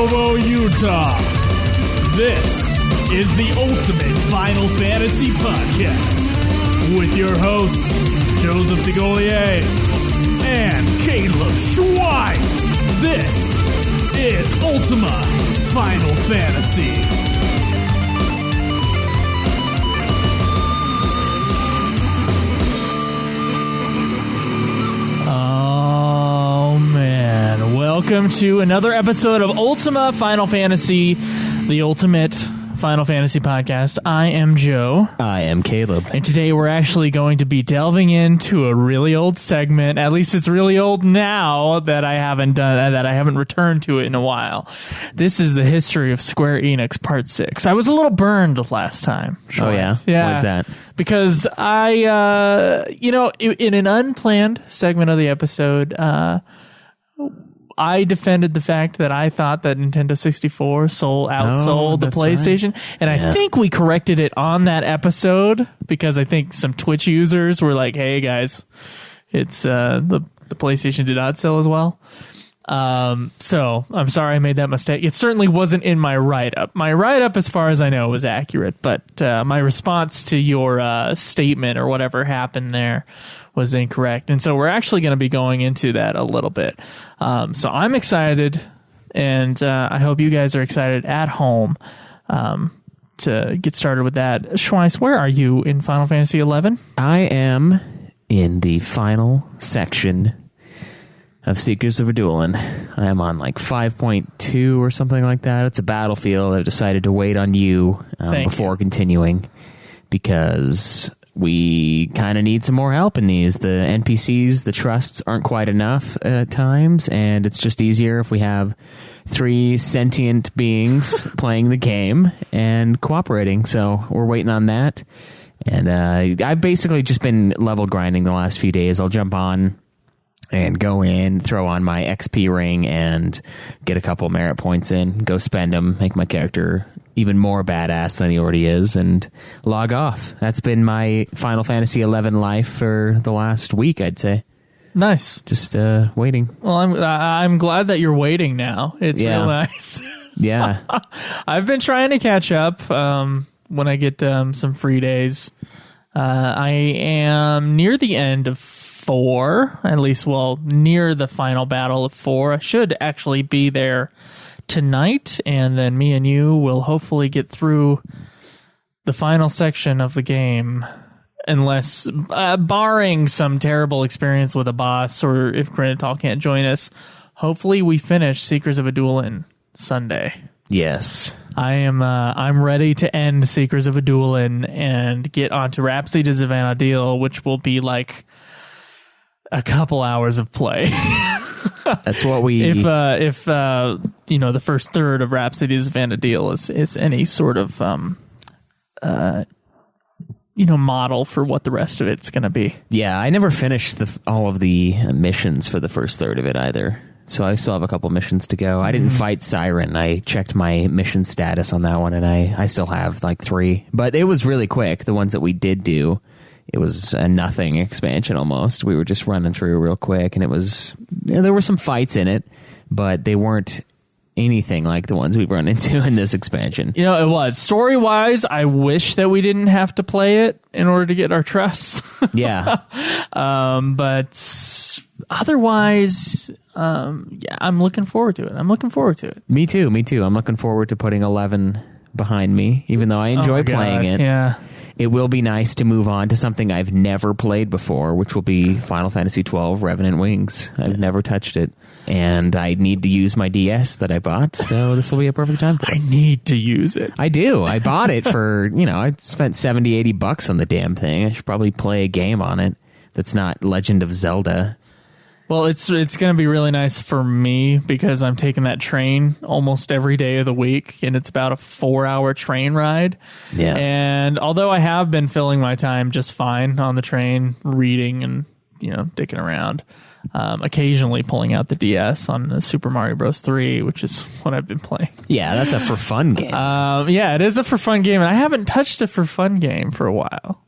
Provo, Utah. This is the Ultimate Final Fantasy Podcast with your hosts, Joseph DeGolier and Caleb Schweiss. This is Ultima Final Fantasy. Welcome to another episode of Ultima Final Fantasy, the Ultimate Final Fantasy Podcast. I am Joe. I am Caleb. And today we're actually going to be delving into a really old segment. At least it's really old now that I haven't returned to it in a while. This is the history of Square Enix Part 6. I was a little burned last time. Oh, yeah? Yeah. What is that? Because in an unplanned segment of the episode, I defended the fact that I thought that Nintendo 64 outsold the PlayStation. Right. And I think we corrected it on that episode because I think some Twitch users were like, hey guys, it's the PlayStation did not sell as well. So I'm sorry I made that mistake. It certainly wasn't in my write-up. My write-up, as far as I know, was accurate, but my response to your statement or whatever happened there was incorrect. And so we're actually going to be going into that a little bit. So I'm excited, and I hope you guys are excited at home to get started with that. Schweiss, where are you in Final Fantasy XI? I am in the final section of Seekers of Adulan. I am on like 5.2 or something like that. It's a battlefield. I've decided to wait on you before continuing because we kind of need some more help in these. The NPCs, the trusts aren't quite enough at times, and it's just easier if we have 3 sentient beings playing the game and cooperating. So we're waiting on that. And I've basically just been level grinding the last few days. I'll jump on and go in, throw on my XP ring, and get a couple merit points in, go spend them, make my character even more badass than he already is, and log off. That's been my Final Fantasy XI life for the last week, I'd say. Nice. Just waiting. Well, I'm glad that you're waiting now. It's real nice. Yeah. I've been trying to catch up when I get some free days. I am near the end of 4, at least, near the final battle of 4. I should actually be there tonight, and then me and you will hopefully get through the final section of the game, unless, barring some terrible experience with a boss, or if Granital can't join us, hopefully we finish Seekers of Adulan Sunday. Yes. I'm ready to end Seekers of Adulan and get onto Rhapsodies of Vana'diel, which will be like a couple hours of play. That's what we... If the first third of Rhapsodies of Vana'diel is any sort of model for what the rest of it's going to be. Yeah, I never finished all of the missions for the first third of it either. So I still have a couple missions to go. I didn't fight Siren. I checked my mission status on that one, and I still have like 3. But it was really quick. The ones that we did do, it was a nothing expansion almost. We were just running through real quick, and it was... there were some fights in it, but they weren't anything like the ones we've run into in this expansion. It was. Story-wise, I wish that we didn't have to play it in order to get our trusts. Yeah. But otherwise... I'm looking forward to it. Me too. I'm looking forward to putting 11 behind me, even though I enjoy playing it. Yeah. It will be nice to move on to something I've never played before, which will be Final Fantasy XII Revenant Wings. I've never touched it, and I need to use my DS that I bought, so this will be a perfect time for it. I need to use it. I do. I bought it for, I spent $70-$80 on the damn thing. I should probably play a game on it that's not Legend of Zelda. Well, it's going to be really nice for me because I'm taking that train almost every day of the week, and it's about a 4-hour train ride. Yeah. And although I have been filling my time just fine on the train, reading and, dicking around, occasionally pulling out the DS on the Super Mario Bros. 3, which is what I've been playing. Yeah, that's a for fun game. Yeah, it is a for fun game, and I haven't touched a for fun game for a while.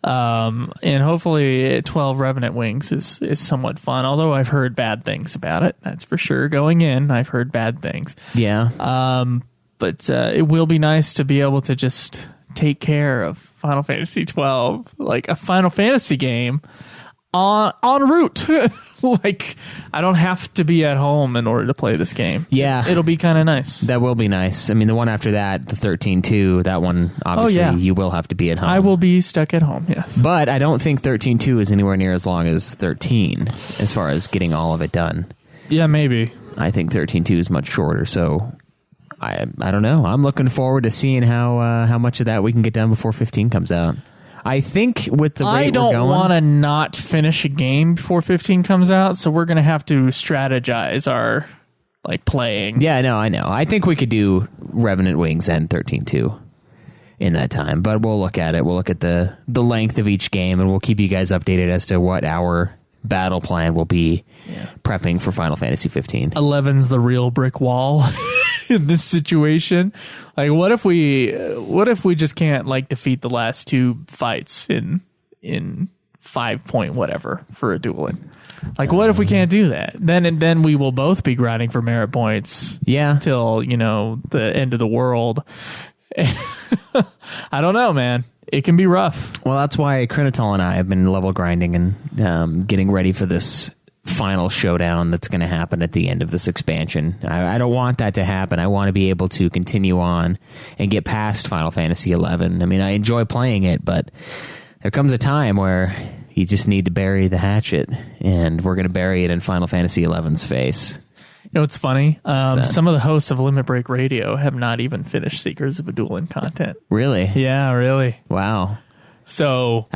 And hopefully 12 Revenant Wings is somewhat fun, although I've heard bad things about it. That's for sure. Going in, I've heard bad things. Yeah. But it will be nice to be able to just take care of Final Fantasy 12, like a Final Fantasy game en route. Like, I don't have to be at home in order to play this game. Yeah. It'll be kind of nice. That will be nice. I mean, the one after that, the 13.2, that one, obviously, you will have to be at home. I will be stuck at home, yes. But I don't think 13.2 is anywhere near as long as 13, as far as getting all of it done. Yeah, maybe. I think 13.2 is much shorter, so I don't know. I'm looking forward to seeing how much of that we can get done before 15 comes out. I think with the rate I we're going... don't want to not finish a game before 15 comes out, so we're going to have to strategize our, like, playing. Yeah, no, I know. I think we could do Revenant Wings and 13.2 in that time, but we'll look at it. We'll look at the length of each game, and we'll keep you guys updated as to what our battle plan will be prepping for Final Fantasy 15. 11's the real brick wall in this situation. Like, what if we just can't, like, defeat the last two fights in 5 point whatever for a dueling? Like, what if we can't do that? Then we will both be grinding for merit points. Yeah. Till, the end of the world. I don't know, man. It can be rough. Well, that's why Crinitol and I have been level grinding and getting ready for this final showdown that's going to happen at the end of this expansion. I don't want that to happen. I want to be able to continue on and get past Final Fantasy XI. I mean, I enjoy playing it, but there comes a time where you just need to bury the hatchet, and we're going to bury it in Final Fantasy XI's face. You know what's funny? Some of the hosts of Limit Break Radio have not even finished Seekers of a Dueling content. Really? Yeah, really. Wow. So,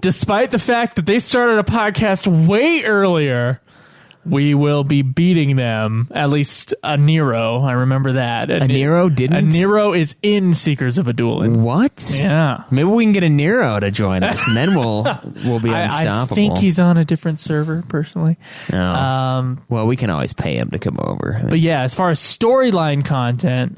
despite the fact that they started a podcast way earlier, we will be beating them, at least a Nero. I remember that. A Nero didn't? A Nero is in Seekers of a Dueling. What? Yeah. Maybe we can get a Nero to join us, and then we'll be unstoppable. I think he's on a different server, personally. Oh. Well, we can always pay him to come over. But yeah, as far as storyline content,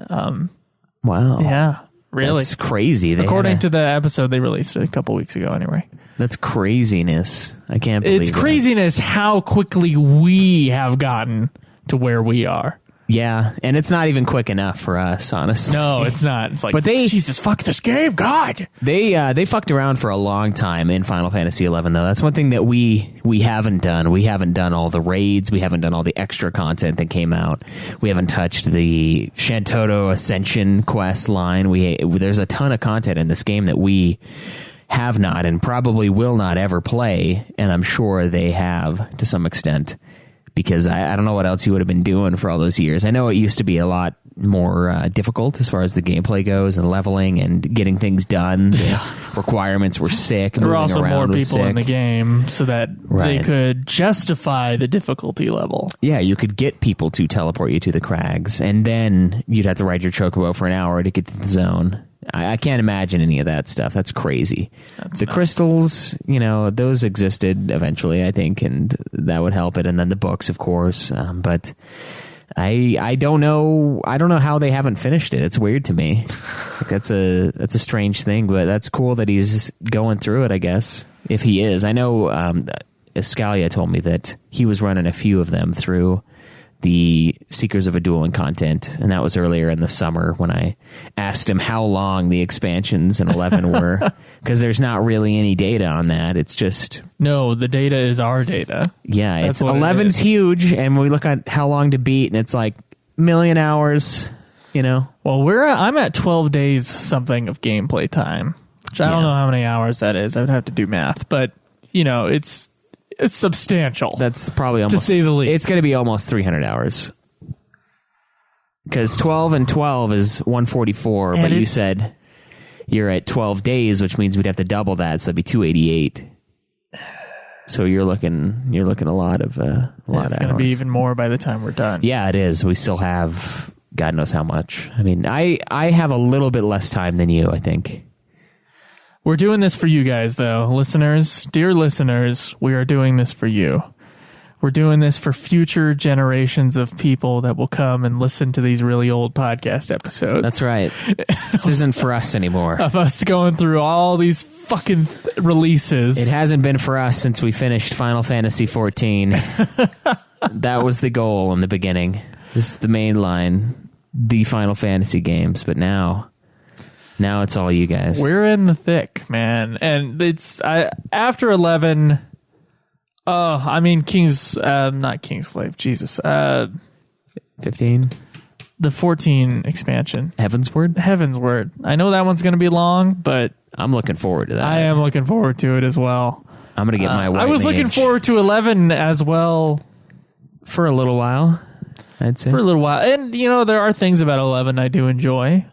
wow. Yeah. Really? That's crazy. According to the episode they released a couple weeks ago, anyway. That's craziness. I can't believe it. It's craziness how quickly we have gotten to where we are. Yeah, and it's not even quick enough for us, honestly. No, it's not. It's like, but Jesus, fuck this game, God. They fucked around for a long time in Final Fantasy XI, though. That's one thing that we haven't done. We haven't done all the raids. We haven't done all the extra content that came out. We haven't touched the Shantoto Ascension quest line. There's a ton of content in this game that we have not and probably will not ever play, and I'm sure they have to some extent. Because I don't know what else you would have been doing for all those years. I know it used to be a lot more difficult as far as the gameplay goes and leveling and getting things done. The requirements were sick. There were also more people in the game so that they could justify the difficulty level. Yeah, you could get people to teleport you to the crags, and then you'd have to ride your chocobo for an hour to get to the zone. I can't imagine any of that stuff. That's crazy. The crystals, those existed eventually, I think, and that would help it. And then the books, of course. But I don't know. I don't know how they haven't finished it. It's weird to me. That's a strange thing, but that's cool that he's going through it, I guess. If he is. I know Escalia told me that he was running a few of them through the Seekers of a Dueling content, and that was earlier in the summer when I asked him how long the expansions in 11 were, because there's not really any data on that. It's just... No, the data is our data. Yeah, it's 11's huge, and we look at how long to beat, and it's like million hours, Well, I'm at 12 days something of gameplay time, which I don't know how many hours that is. I would have to do math, but, it's substantial. That's probably almost, to say the least. It's going to be almost 300 hours. Because 12 and 12 is 144, but you said you're at 12 days, which means we'd have to double that, so that'd be 288. So you're looking a lot of hours. It's going to be even more by the time we're done. Yeah, it is. We still have God knows how much. I mean, I have a little bit less time than you, I think. We're doing this for you guys, though. Listeners, dear listeners, we are doing this for you. We're doing this for future generations of people that will come and listen to these really old podcast episodes. That's right. This isn't for us anymore. Of us going through all these fucking releases. It hasn't been for us since we finished Final Fantasy XIV. That was the goal in the beginning. This is the main line, the Final Fantasy games. But now it's all you guys. We're in the thick, man. And it's after 11... Oh, I mean, not Kingslave, Jesus. 15? The 14 expansion. Heavensward? I know that one's going to be long, but... I'm looking forward to that. I am looking forward to it as well. I'm going to get my white I was looking forward to 11 as well. For a little while, I'd say. For a little while. And, there are things about 11 I do enjoy.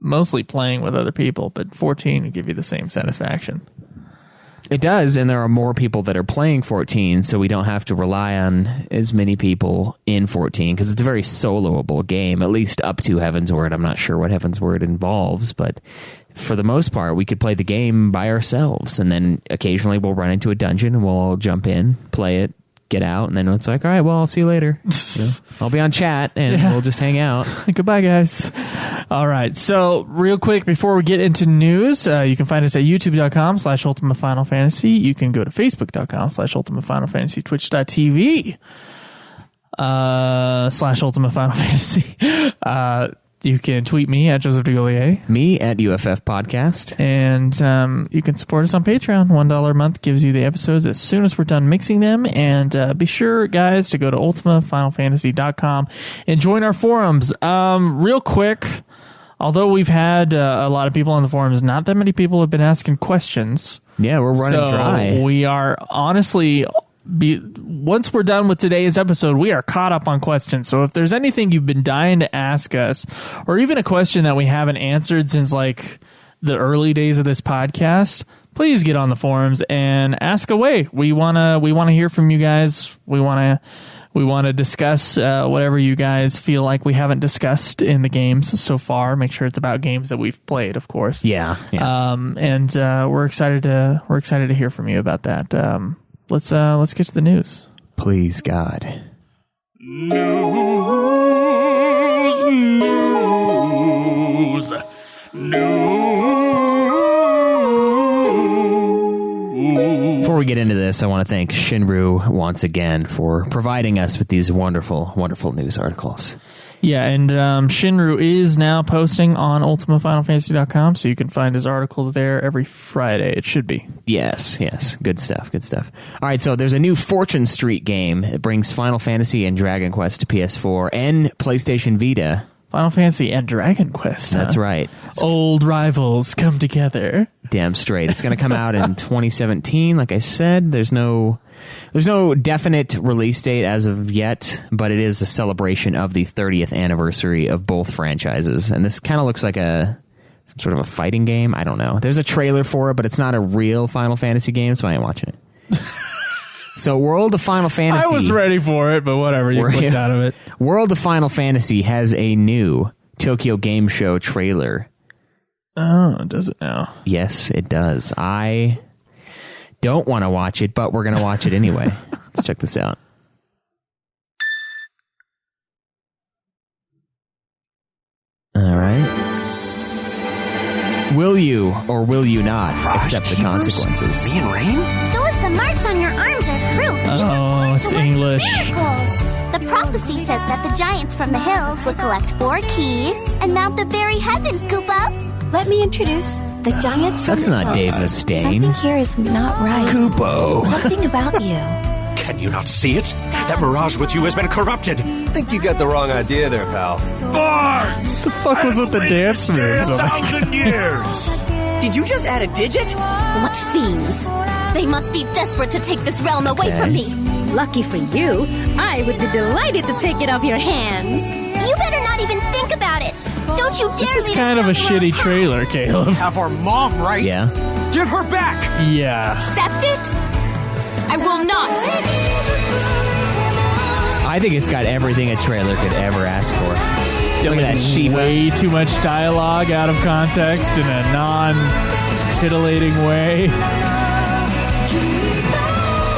Mostly playing with other people, but 14 will give you the same satisfaction. It does, and there are more people that are playing 14, so we don't have to rely on as many people in 14, because it's a very soloable game, at least up to Heavensward. I'm not sure what Heavensward involves, but for the most part, we could play the game by ourselves, and then occasionally we'll run into a dungeon, and we'll all jump in, play it, get out, and then it's like, all right, well, I'll see you later. I'll be on chat, and we'll just hang out. Goodbye, guys. All right, so real quick, before we get into news, you can find us at youtube.com/Ultimate Final Fantasy. You can go to facebook.com/Ultimate Final Fantasy, twitch.tv /Ultimate Final Fantasy. You can tweet me at Joseph DeGollier. Me at UFF Podcast. And you can support us on Patreon. $1 a month gives you the episodes as soon as we're done mixing them. And be sure, guys, to go to ultimatefinalfantasy.com and join our forums. Real quick, although we've had a lot of people on the forums, not that many people have been asking questions. Yeah, we're running dry. We are honestly... once we're done with today's episode, we are caught up on questions. So if there's anything you've been dying to ask us, or even a question that we haven't answered since like the early days of this podcast, please get on the forums and ask away. We wanna hear from you guys. We wanna discuss whatever you guys feel like we haven't discussed in the games so far. Make sure it's about games that we've played, of course. Yeah. And we're excited to hear from you about that. Let's get to the news. Please, God. News. Before we get into this, I want to thank Shinru once again for providing us with these wonderful, wonderful news articles. Yeah, and Shinru is now posting on ultimatefinalfantasy.com, so you can find his articles there every Friday. It should be. Yes. Good stuff. All right, so there's a new Fortune Street game. It brings Final Fantasy and Dragon Quest to PS4 and PlayStation Vita. Final Fantasy and Dragon Quest. That's right. Old rivals come together. Damn straight. It's going to come out in 2017. Like I said, there's no definite release date as of yet, but it is a celebration of the 30th anniversary of both franchises. And this kind of looks like some sort of a fighting game. I don't know. There's a trailer for it, but it's not a real Final Fantasy game, so I ain't watching it. So World of Final Fantasy... I was ready for it, but whatever. You clicked out of it. World of Final Fantasy has a new Tokyo Game Show trailer. Oh, does it now? Yes, it does. I don't want to watch it, but we're going to watch it anyway. Let's check this out. All right. Will you or will you not accept the consequences? Me and Rain? Those the marks on your arms are proof. Oh, it's English. Miracles. The prophecy says that the giants from the hills will collect 4 keys and mount the very heavens, Koopa. Let me introduce the giants from That's the not hills. Dave Mustaine. Something here is not right. Kupo. Something about you. Can you not see it? That mirage with you has been corrupted. Think you got the wrong idea there, pal. Bards! The fuck was with the dance moves? 1,000 years! Did you just add a digit? What fiends? They must be desperate to take this realm away from me. Lucky for you, I would be delighted to take it off your hands. You better not even think about it. Don't you dare This is leave kind us of a down shitty below. trailer, Caleb. Have our mom, right? Yeah. Get her back! Yeah. Accept it? I will not. I think it's got everything a trailer could ever ask for. Look at that Shiva. Way too much dialogue out of context in a non-titillating way.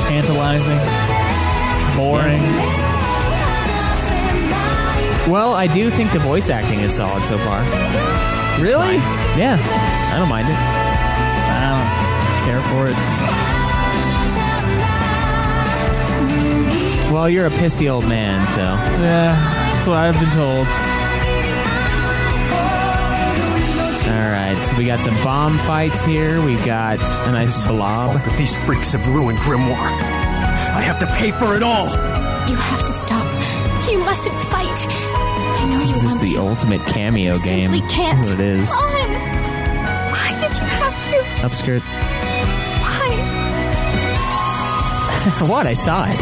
Tantalizing. boring. Well, I do think the voice acting is solid so far. Really? Yeah, I don't mind it. I don't care for it. Well, you're a pissy old man, so. Yeah, that's what I've been told. Alright, so we got some bomb fights here. We've got a nice blob. But these freaks have ruined Grimoire. I have to pay for it all. You have to stop. You mustn't fight. I know you This is want the to. ultimate cameo You game. simply can't. That's what it is. Why did you have to? Upskirt. Why? What? I saw it.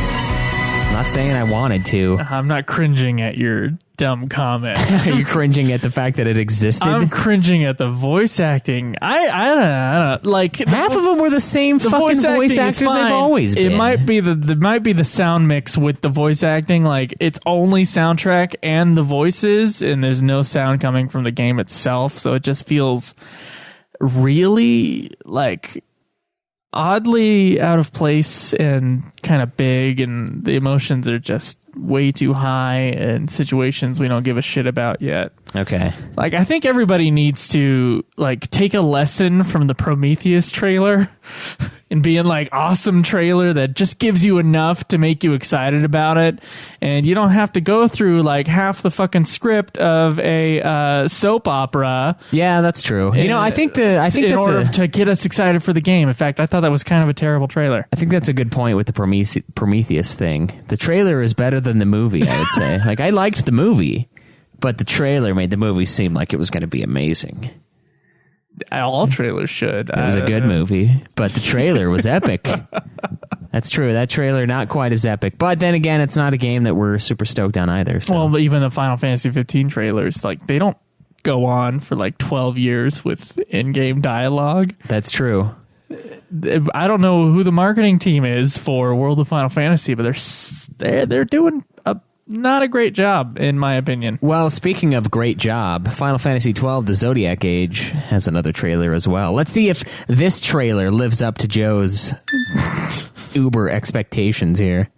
I'm not saying I wanted to. I'm not cringing at your dumb comment. Are you cringing at the fact that it existed? I'm cringing at the voice acting. I don't like half of them were the same the fucking voice acting is actors fine. they've always been. It might be the sound mix with the voice acting. Like it's only soundtrack and the voices, and there's no sound coming from the game itself, so it just feels really like oddly out of place and kind of big, and the emotions are just way too high in situations we don't give a shit about yet. Okay. Like, I think everybody needs to, like, take a lesson from the Prometheus trailer and being like, awesome trailer that just gives you enough to make you excited about it. And you don't have to go through, like, half the fucking script of a soap opera. Yeah, that's true. You know, I think in that's order to get us excited for the game. In fact, I thought that was kind of a terrible trailer. I think that's a good point with the Prometheus thing. The trailer is better than the movie, I would say. Like, I liked the movie, but the trailer made the movie seem like it was going to be amazing. All trailers should. It was a good movie, but the trailer was epic. That's true. That trailer, not quite as epic. But then again, it's not a game that we're super stoked on either. So. Well, even the Final Fantasy XV trailers, like, they don't go on for like 12 years with in-game dialogue. That's true. I don't know who the marketing team is for World of Final Fantasy, but they're doing not a great job, in my opinion. Well, speaking of great job, Final Fantasy XII, The Zodiac Age, has another trailer as well. Let's see if this trailer lives up to Joe's uber expectations here.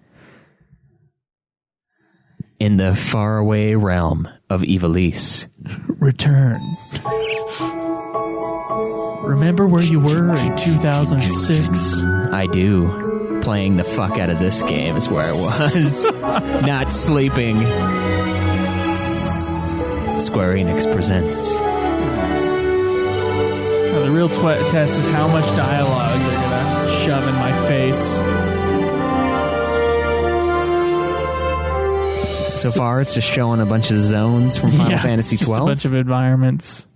In the faraway realm of Ivalice. Return. Remember where you were in 2006? I do. Playing the fuck out of this game is where I was. Not sleeping. Square Enix presents. Now, the real test is how much dialogue they're gonna shove in my face. So far, it's just showing a bunch of zones from Final Fantasy XII. Just a bunch of environments.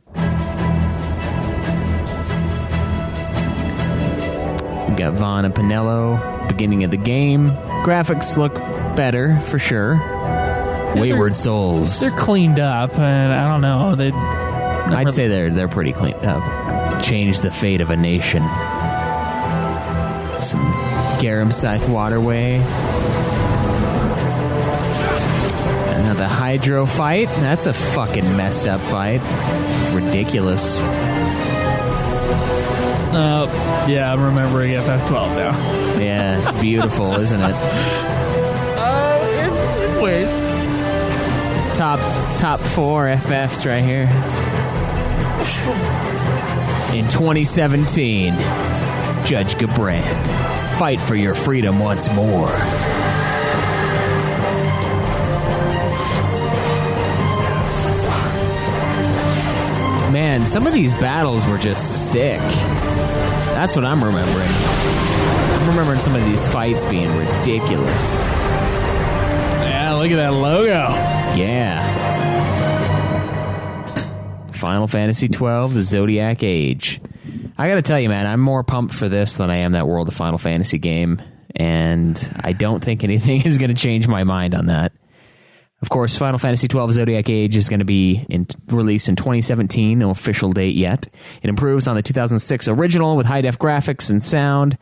We got Vaughn and Pinello, beginning of the game. Graphics look better, for sure. Wayward Souls. They're cleaned up, and I don't know. I'd say they're pretty cleaned up. Change the fate of a nation. Some Garam Scythe Waterway. The Hydro fight. That's a fucking messed up fight. Ridiculous. Yeah, I'm remembering FF12 now. Yeah, it's beautiful, isn't it? In ways. Top 4 FFs right here. In 2017, Judge Gabrand, fight for your freedom once more. Man, some of these battles were just sick. That's what I'm remembering. I'm remembering some of these fights being ridiculous. Yeah, look at that logo. Yeah. Final Fantasy XII, The Zodiac Age. I gotta tell you, man, I'm more pumped for this than I am that World of Final Fantasy game, and I don't think anything is gonna change my mind on that. Of course, Final Fantasy XII Zodiac Age is going to be released in 2017, no official date yet. It improves on the 2006 original with high-def graphics and sound,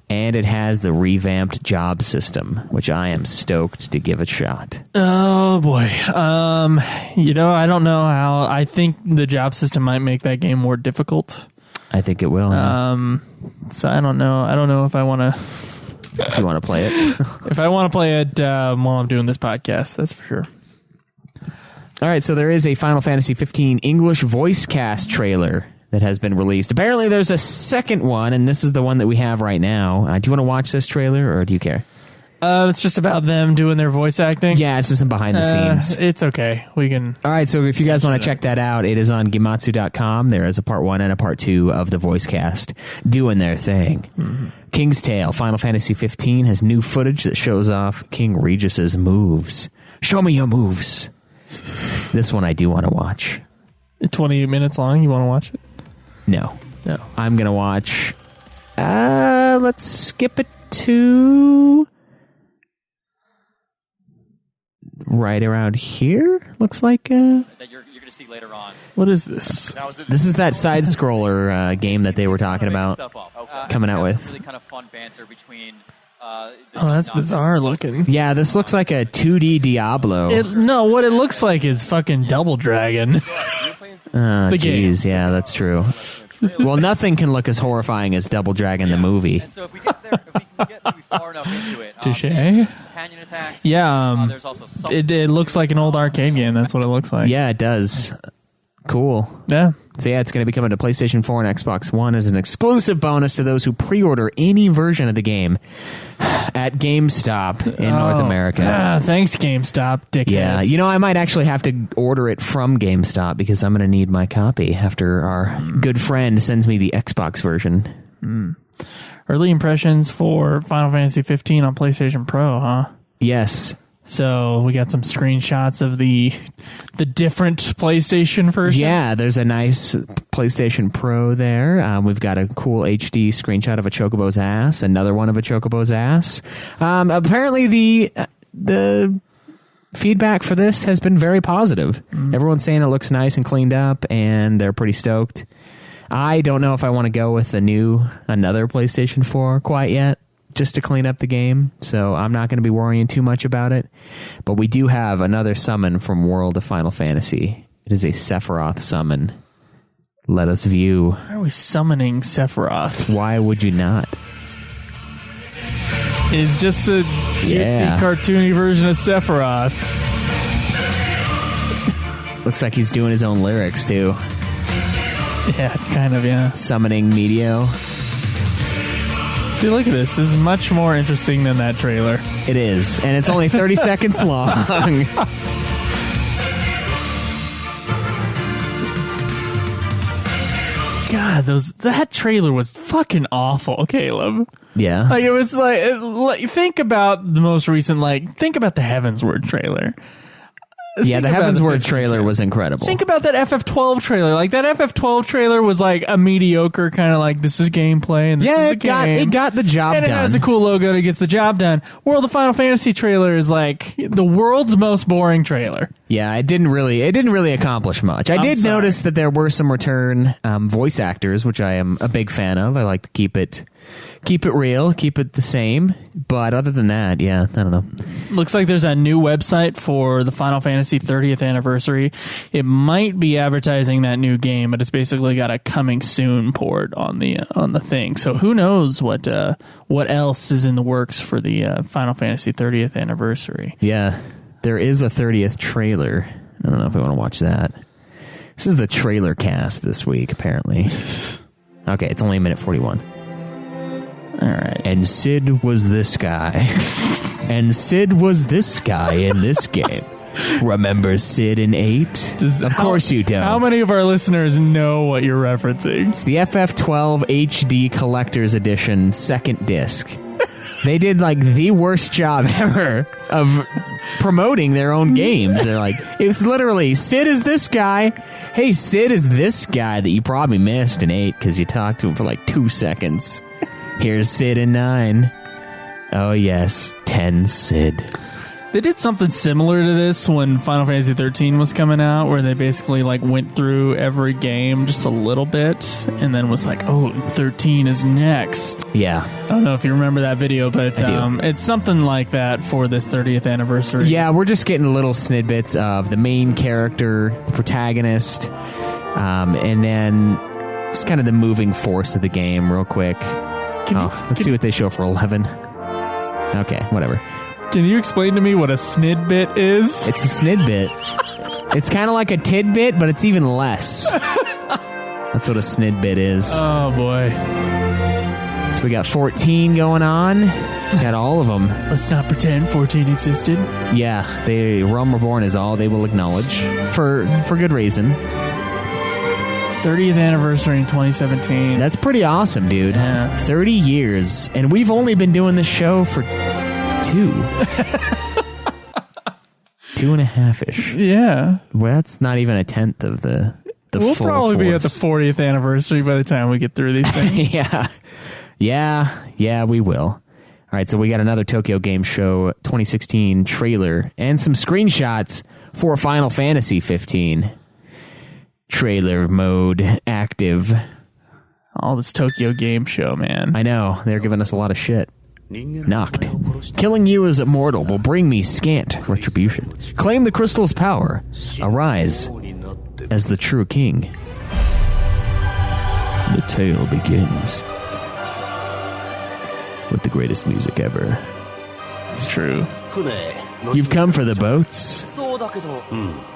and it has the revamped job system, which I am stoked to give a shot. Oh, boy. I don't know how. I think the job system might make that game more difficult. I think it will. So I don't know. I don't know if I want to if you want to play it. If I want to play it while I'm doing this podcast, that's for sure. All right, so there is a Final Fantasy 15 English voice cast trailer that has been released. Apparently there's a second one, and this is the one that we have right now. Do you want to watch this trailer, or do you care? It's just about them doing their voice acting. Yeah, it's just some behind the scenes. It's okay. We can. All right, so if you guys want to check that out, it is on Gematsu.com. There is a part 1 and a part 2 of the voice cast doing their thing. Mm-hmm. King's Tale, Final Fantasy 15 has new footage that shows off King Regis's moves. Show me your moves. This one I do want to watch. 28 minutes long. You want to watch it? No. I'm going to watch... let's skip it to... right around here, looks like. That you're going to see later on. What is this? This is that side-scroller game that they were talking about coming out with. Really kind of fun banter between... that's bizarre looking. Yeah, this looks like a 2D Diablo. What it looks like is fucking Double Dragon. The game. Yeah, that's true. Well, nothing can look as horrifying as Double Dragon the movie. And so if we get there, if we can get far enough into it, Touche. Companion attacks. Yeah, there's also it looks like an old arcade game. That's what it looks like. Yeah, it does. Cool. Yeah. So yeah, it's going to be coming to PlayStation 4 and Xbox One as an exclusive bonus to those who pre-order any version of the game at GameStop in North America. Thanks, GameStop, dickheads. Yeah, I might actually have to order it from GameStop because I'm going to need my copy after our good friend sends me the Xbox version. Early impressions for Final Fantasy 15 on PlayStation Pro, huh? Yes. So we got some screenshots of the different PlayStation version. Yeah, there's a nice PlayStation Pro there. We've got a cool HD screenshot of a Chocobo's ass, another one of a Chocobo's ass. Apparently the feedback for this has been very positive. Everyone's saying it looks nice and cleaned up, and they're pretty stoked. I don't know if I want to go with another PlayStation 4 quite yet, just to clean up the game, so I'm not going to be worrying too much about it. But we do have another summon from World of Final Fantasy. It is a Sephiroth summon. Let us view. Why are we summoning Sephiroth? Why would you not? It's just a cutesy, cartoony version of Sephiroth. Looks like he's doing his own lyrics, too. Yeah, kind of, yeah. Summoning Medio. See, look at this. This is much more interesting than that trailer. It is, and it's only 30 seconds long. God, that trailer was fucking awful, Caleb. Yeah. Like, it was like think about the most recent, think about the Heavensward trailer. Yeah, the Heavensward trailer was incredible. Think about that FF12 trailer. Like, that FF12 trailer was like a mediocre kind of like, this is gameplay and this is the game. It got the job done. And it has a cool logo that gets the job done. World of Final Fantasy trailer is like the world's most boring trailer. Yeah, it didn't really accomplish much. I did notice that there were some return voice actors, which I am a big fan of. I like to keep it real, keep it the same. But other than that, yeah, I don't know. Looks like there's a new website for the Final Fantasy 30th anniversary. It might be advertising that new game, but it's basically got a coming soon port on the thing. So who knows what else is in the works for the Final Fantasy 30th anniversary? Yeah, there is a 30th trailer. I don't know if I want to watch that. This is the trailer cast this week, apparently. Okay, it's only a minute 41. All right. And Sid was this guy. And Sid was this guy in this game. Remember Sid in 8? Of course you don't. How many of our listeners know what you're referencing? It's the FF12 HD Collector's Edition second disc. They did like the worst job ever of promoting their own games. They're like, it's literally Sid is this guy. Hey, Sid is this guy that you probably missed in 8 because you talked to him for like 2 seconds. Here's Sid in 9. Oh, yes. 10 Sid. They did something similar to this when Final Fantasy 13 was coming out, where they basically like went through every game just a little bit and then was like, oh, 13 is next. Yeah. I don't know if you remember that video, but it's something like that for this 30th anniversary. Yeah, we're just getting little snippets of the main character, the protagonist, and then just kind of the moving force of the game real quick. Let's see what they show for 11. Okay, whatever. Can you explain to me what a snidbit is? It's a snidbit. It's kind of like a tidbit, but it's even less. That's what a snidbit is. Oh, boy. So we got 14 going on. Got all of them. Let's not pretend 14 existed. Yeah, Realm Reborn is all they will acknowledge. For good reason. 30th anniversary in 2017. That's pretty awesome, dude. Yeah. 30 years, and we've only been doing this show for 2. 2.5-ish. Yeah. Well, that's not even a tenth of the We'll full probably be at the force. 40th anniversary by the time we get through these things. Yeah, we will. All right, so we got another Tokyo Game Show 2016 trailer and some screenshots for Final Fantasy 15. Trailer mode active. All this Tokyo Game Show, man. I know, they're giving us a lot of shit. Knocked. Killing you as immortal will bring me scant retribution. Claim the crystal's power. Arise as the true king. The tale begins with the greatest music ever. It's true. You've come for the boats?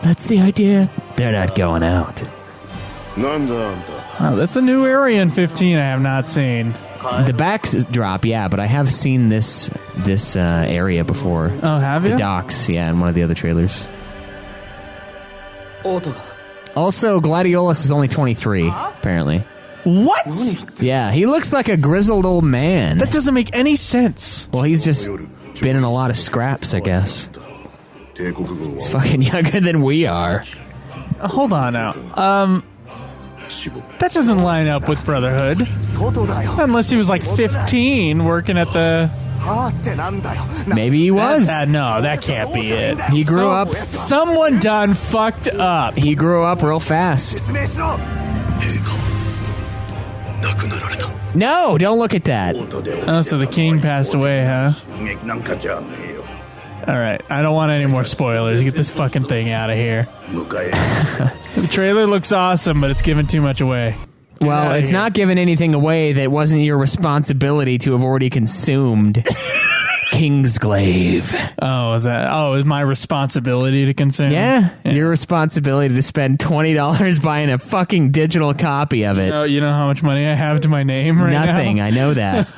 That's the idea. They're not going out. Oh, that's a new area in 15 I have not seen. The backdrop, yeah, but I have seen this area before. Oh, have you? The docks, yeah, in one of the other trailers. Also, Gladiolus is only 23, apparently. What? Yeah, he looks like a grizzled old man. That doesn't make any sense. Well, he's just been in a lot of scraps, I guess. He's fucking younger than we are. Hold on now. That doesn't line up with Brotherhood. Unless he was like 15 working at the... Maybe he was. No, that can't be it. He grew up... Someone done fucked up. He grew up real fast. No, don't look at that. Oh, so the king passed away, huh? Alright, I don't want any more spoilers. Get this fucking thing out of here. The trailer looks awesome, but it's giving too much away. Well, it's not giving anything away that wasn't your responsibility to have already consumed. Kingsglaive. Oh, is that? Oh, is my responsibility to consume? Yeah, your responsibility to spend $20 buying a fucking digital copy of it. Oh, you know how much money I have to my name right now? Nothing. I know that.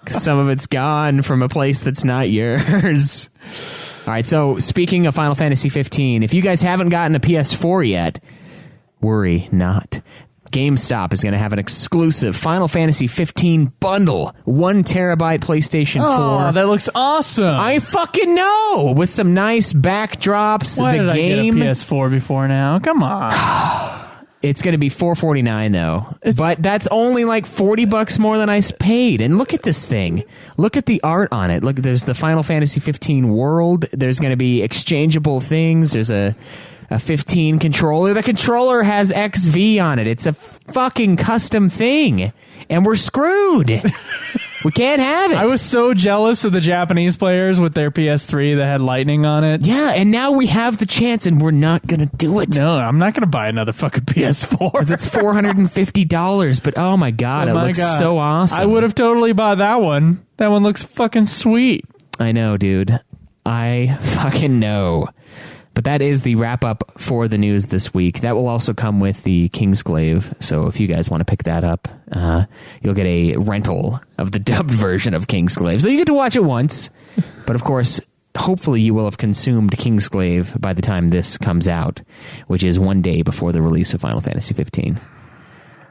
Some of it's gone from a place that's not yours. All right. So speaking of Final Fantasy 15, if you guys haven't gotten a PS4 yet, worry not. GameStop is going to have an exclusive Final Fantasy 15 bundle, 1 terabyte PlayStation 4. Oh, that looks awesome! I fucking know, with some nice backdrops. Why the did game I get a PS4 before now? Come on. It's going to be $449 though, but that's only like $40 more than I paid. And look at this thing. Look at the art on it. Look, there's the Final Fantasy 15 world. There's going to be exchangeable things. There's a 15 controller. The controller has XV on it. It's a fucking custom thing. And we're screwed. We can't have it. I was so jealous of the Japanese players with their PS3 that had lightning on it. Yeah, and now we have the chance and we're not going to do it. No, I'm not going to buy another fucking PS4. Because it's $450, but oh my god, it looks so awesome. I would have totally bought that one. That one looks fucking sweet. I know, dude. I fucking know. But that is the wrap-up for the news this week. That will also come with the Kingsglaive, so if you guys want to pick that up, you'll get a rental of the dubbed version of Kingsglaive. So you get to watch it once, but of course, hopefully you will have consumed Kingsglaive by the time this comes out, which is 1 day before the release of Final Fantasy 15.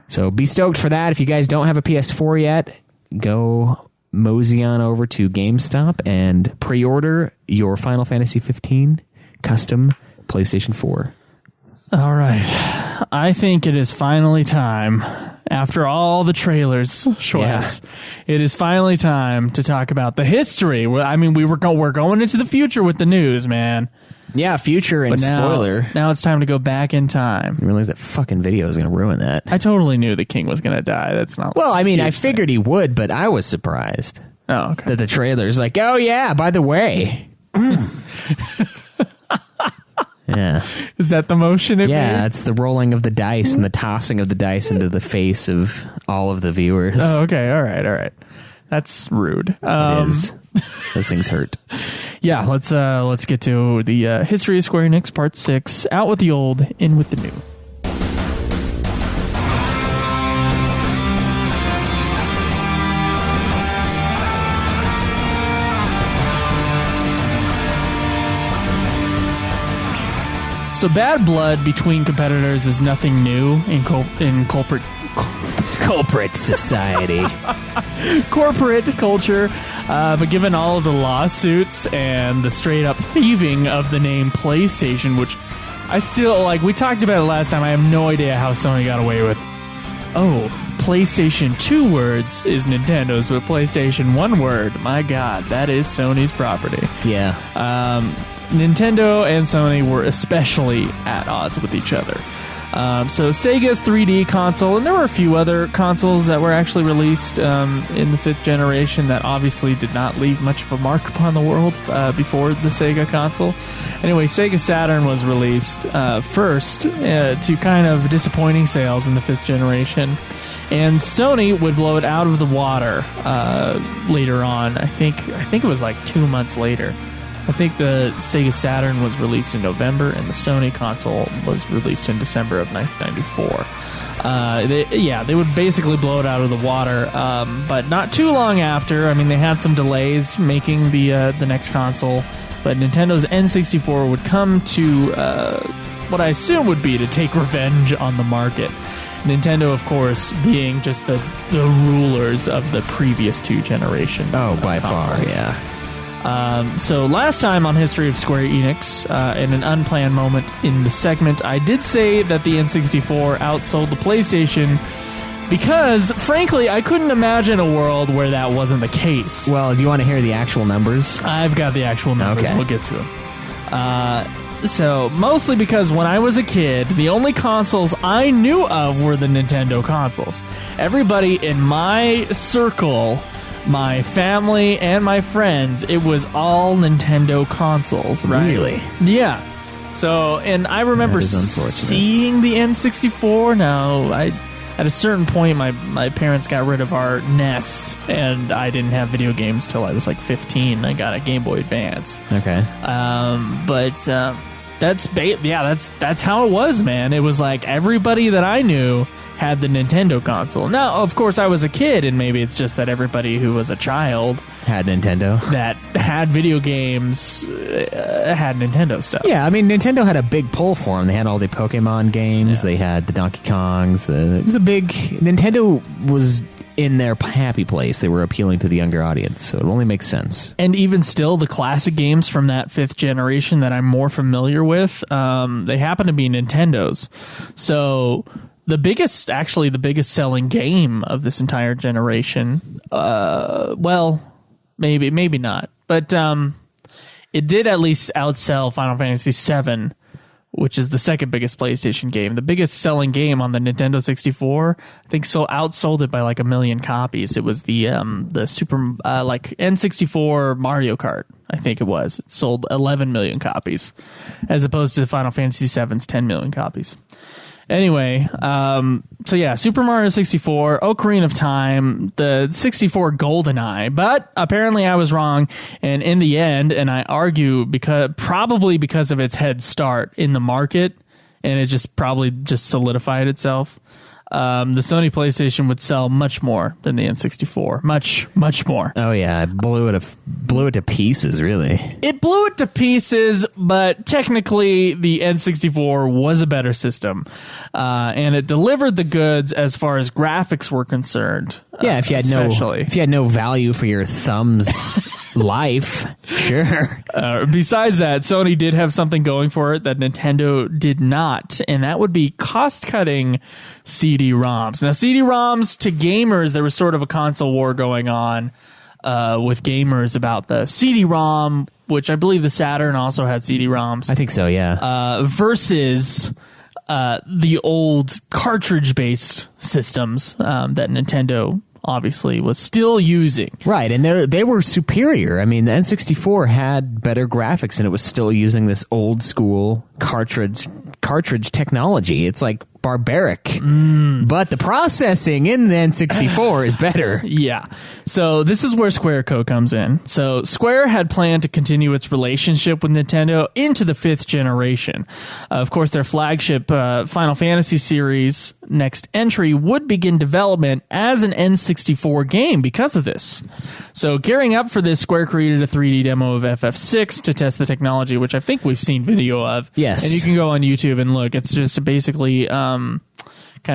So be stoked for that. If you guys don't have a PS4 yet, go mosey on over to GameStop and pre-order your Final Fantasy 15 custom PlayStation 4. All right. I think it is finally time, after all the trailers, Schwartz, it is finally time to talk about the history. I mean, we're going into the future with the news, man. Yeah, future and spoiler. Now it's time to go back in time. I realize that fucking video is going to ruin that. I totally knew the king was going to die. That's not... Well, I mean, I figured he would, but I was surprised. Oh, okay. That the trailer's like, oh yeah, by the way... Yeah. Is that the motion it made? Yeah, it's the rolling of the dice and the tossing of the dice into the face of all of the viewers. Oh, okay. All right. That's rude. It is. Those things hurt. Yeah, let's get to the history of Square Enix Part 6. Out with the old, in with the new. So bad blood between competitors is nothing new in culprit society. Corporate culture, but given all of the lawsuits and the straight-up thieving of the name PlayStation, which I still, like, we talked about it last time, I have no idea how Sony got away with, PlayStation 2 words is Nintendo's, but PlayStation 1 word, my God, that is Sony's property. Yeah. Nintendo and Sony were especially at odds with each other. So Sega's 3D console, and there were a few other consoles that were actually released in the 5th generation that obviously did not leave much of a mark upon the world before the Sega console. Anyway, Sega Saturn was released first to kind of disappointing sales in the 5th generation. And Sony would blow it out of the water later on. I think it was like 2 months later. I think the Sega Saturn was released in November, and the Sony console was released in December of 1994. They would basically blow it out of the water, but not too long after. I mean, they had some delays making the next console, but Nintendo's N64 would come to what I assume would be to take revenge on the market. Nintendo, of course, being just the rulers of the previous 2 generations. Oh, by far, yeah. So last time on History of Square Enix, in an unplanned moment in the segment, I did say that the N64 outsold the PlayStation because, frankly, I couldn't imagine a world where that wasn't the case. Well, do you want to hear the actual numbers? I've got the actual numbers. Okay. We'll get to them. So, mostly because when I was a kid, the only consoles I knew of were the Nintendo consoles. Everybody in my circle, my family and my friends, it was all Nintendo consoles, right? Really? Yeah. So, and I remember seeing the N64. Now, at a certain point, my parents got rid of our NES, and I didn't have video games till I was like 15. I got a Game Boy Advance. Okay. That's how it was, man. It was like everybody that I knew had the Nintendo console. Now, of course, I was a kid, and maybe it's just that everybody who was a child had Nintendo, that had video games, had Nintendo stuff. Yeah, I mean, Nintendo had a big pull for them. They had all the Pokemon games. Yeah. They had the Donkey Kongs. It was a big... Nintendo was in their happy place. They were appealing to the younger audience, so it only makes sense. And even still, the classic games from that 5th generation that I'm more familiar with, they happen to be Nintendo's. So... The biggest selling game of this entire generation, maybe not, but it did at least outsell Final Fantasy VII, which is the second biggest PlayStation game. The biggest selling game on the Nintendo 64, I think, outsold it by like 1 million copies. It was the Super N64 Mario Kart. I think it was. It sold 11 million copies, as opposed to Final Fantasy VII's 10 million copies. Anyway, Super Mario 64, Ocarina of Time, the 64 GoldenEye, but apparently I was wrong, and in the end, and I argue probably because of its head start in the market, and it just solidified itself, the Sony PlayStation would sell much more than the N64. Much more. Oh yeah, it blew it to pieces, really. It blew it to pieces, but technically the N64 was a better system. And it delivered the goods as far as graphics were concerned. Yeah, if you had no value for your thumb's life, sure. Besides that, Sony did have something going for it that Nintendo did not, and that would be cost-cutting CD-ROMs. Now, CD-ROMs to gamers, there was sort of a console war going on with gamers about the CD-ROM, which I believe the Saturn also had CD-ROMs. I think so, yeah. Versus the old cartridge-based systems that Nintendo obviously was still using. Right, and they were superior. I mean, the N64 had better graphics, and it was still using this old school cartridge technology. It's like barbaric. But the processing in the N64 is better. Yeah. So this is where Square Co. comes in. So Square had planned to continue its relationship with Nintendo into the 5th generation. Of course, their flagship Final Fantasy series next entry would begin development as an N64 game because of this. So gearing up for this, Square created a 3D demo of FF6 to test the technology, which I think we've seen video of. Yes. And you can go on YouTube and look. It's just basically kind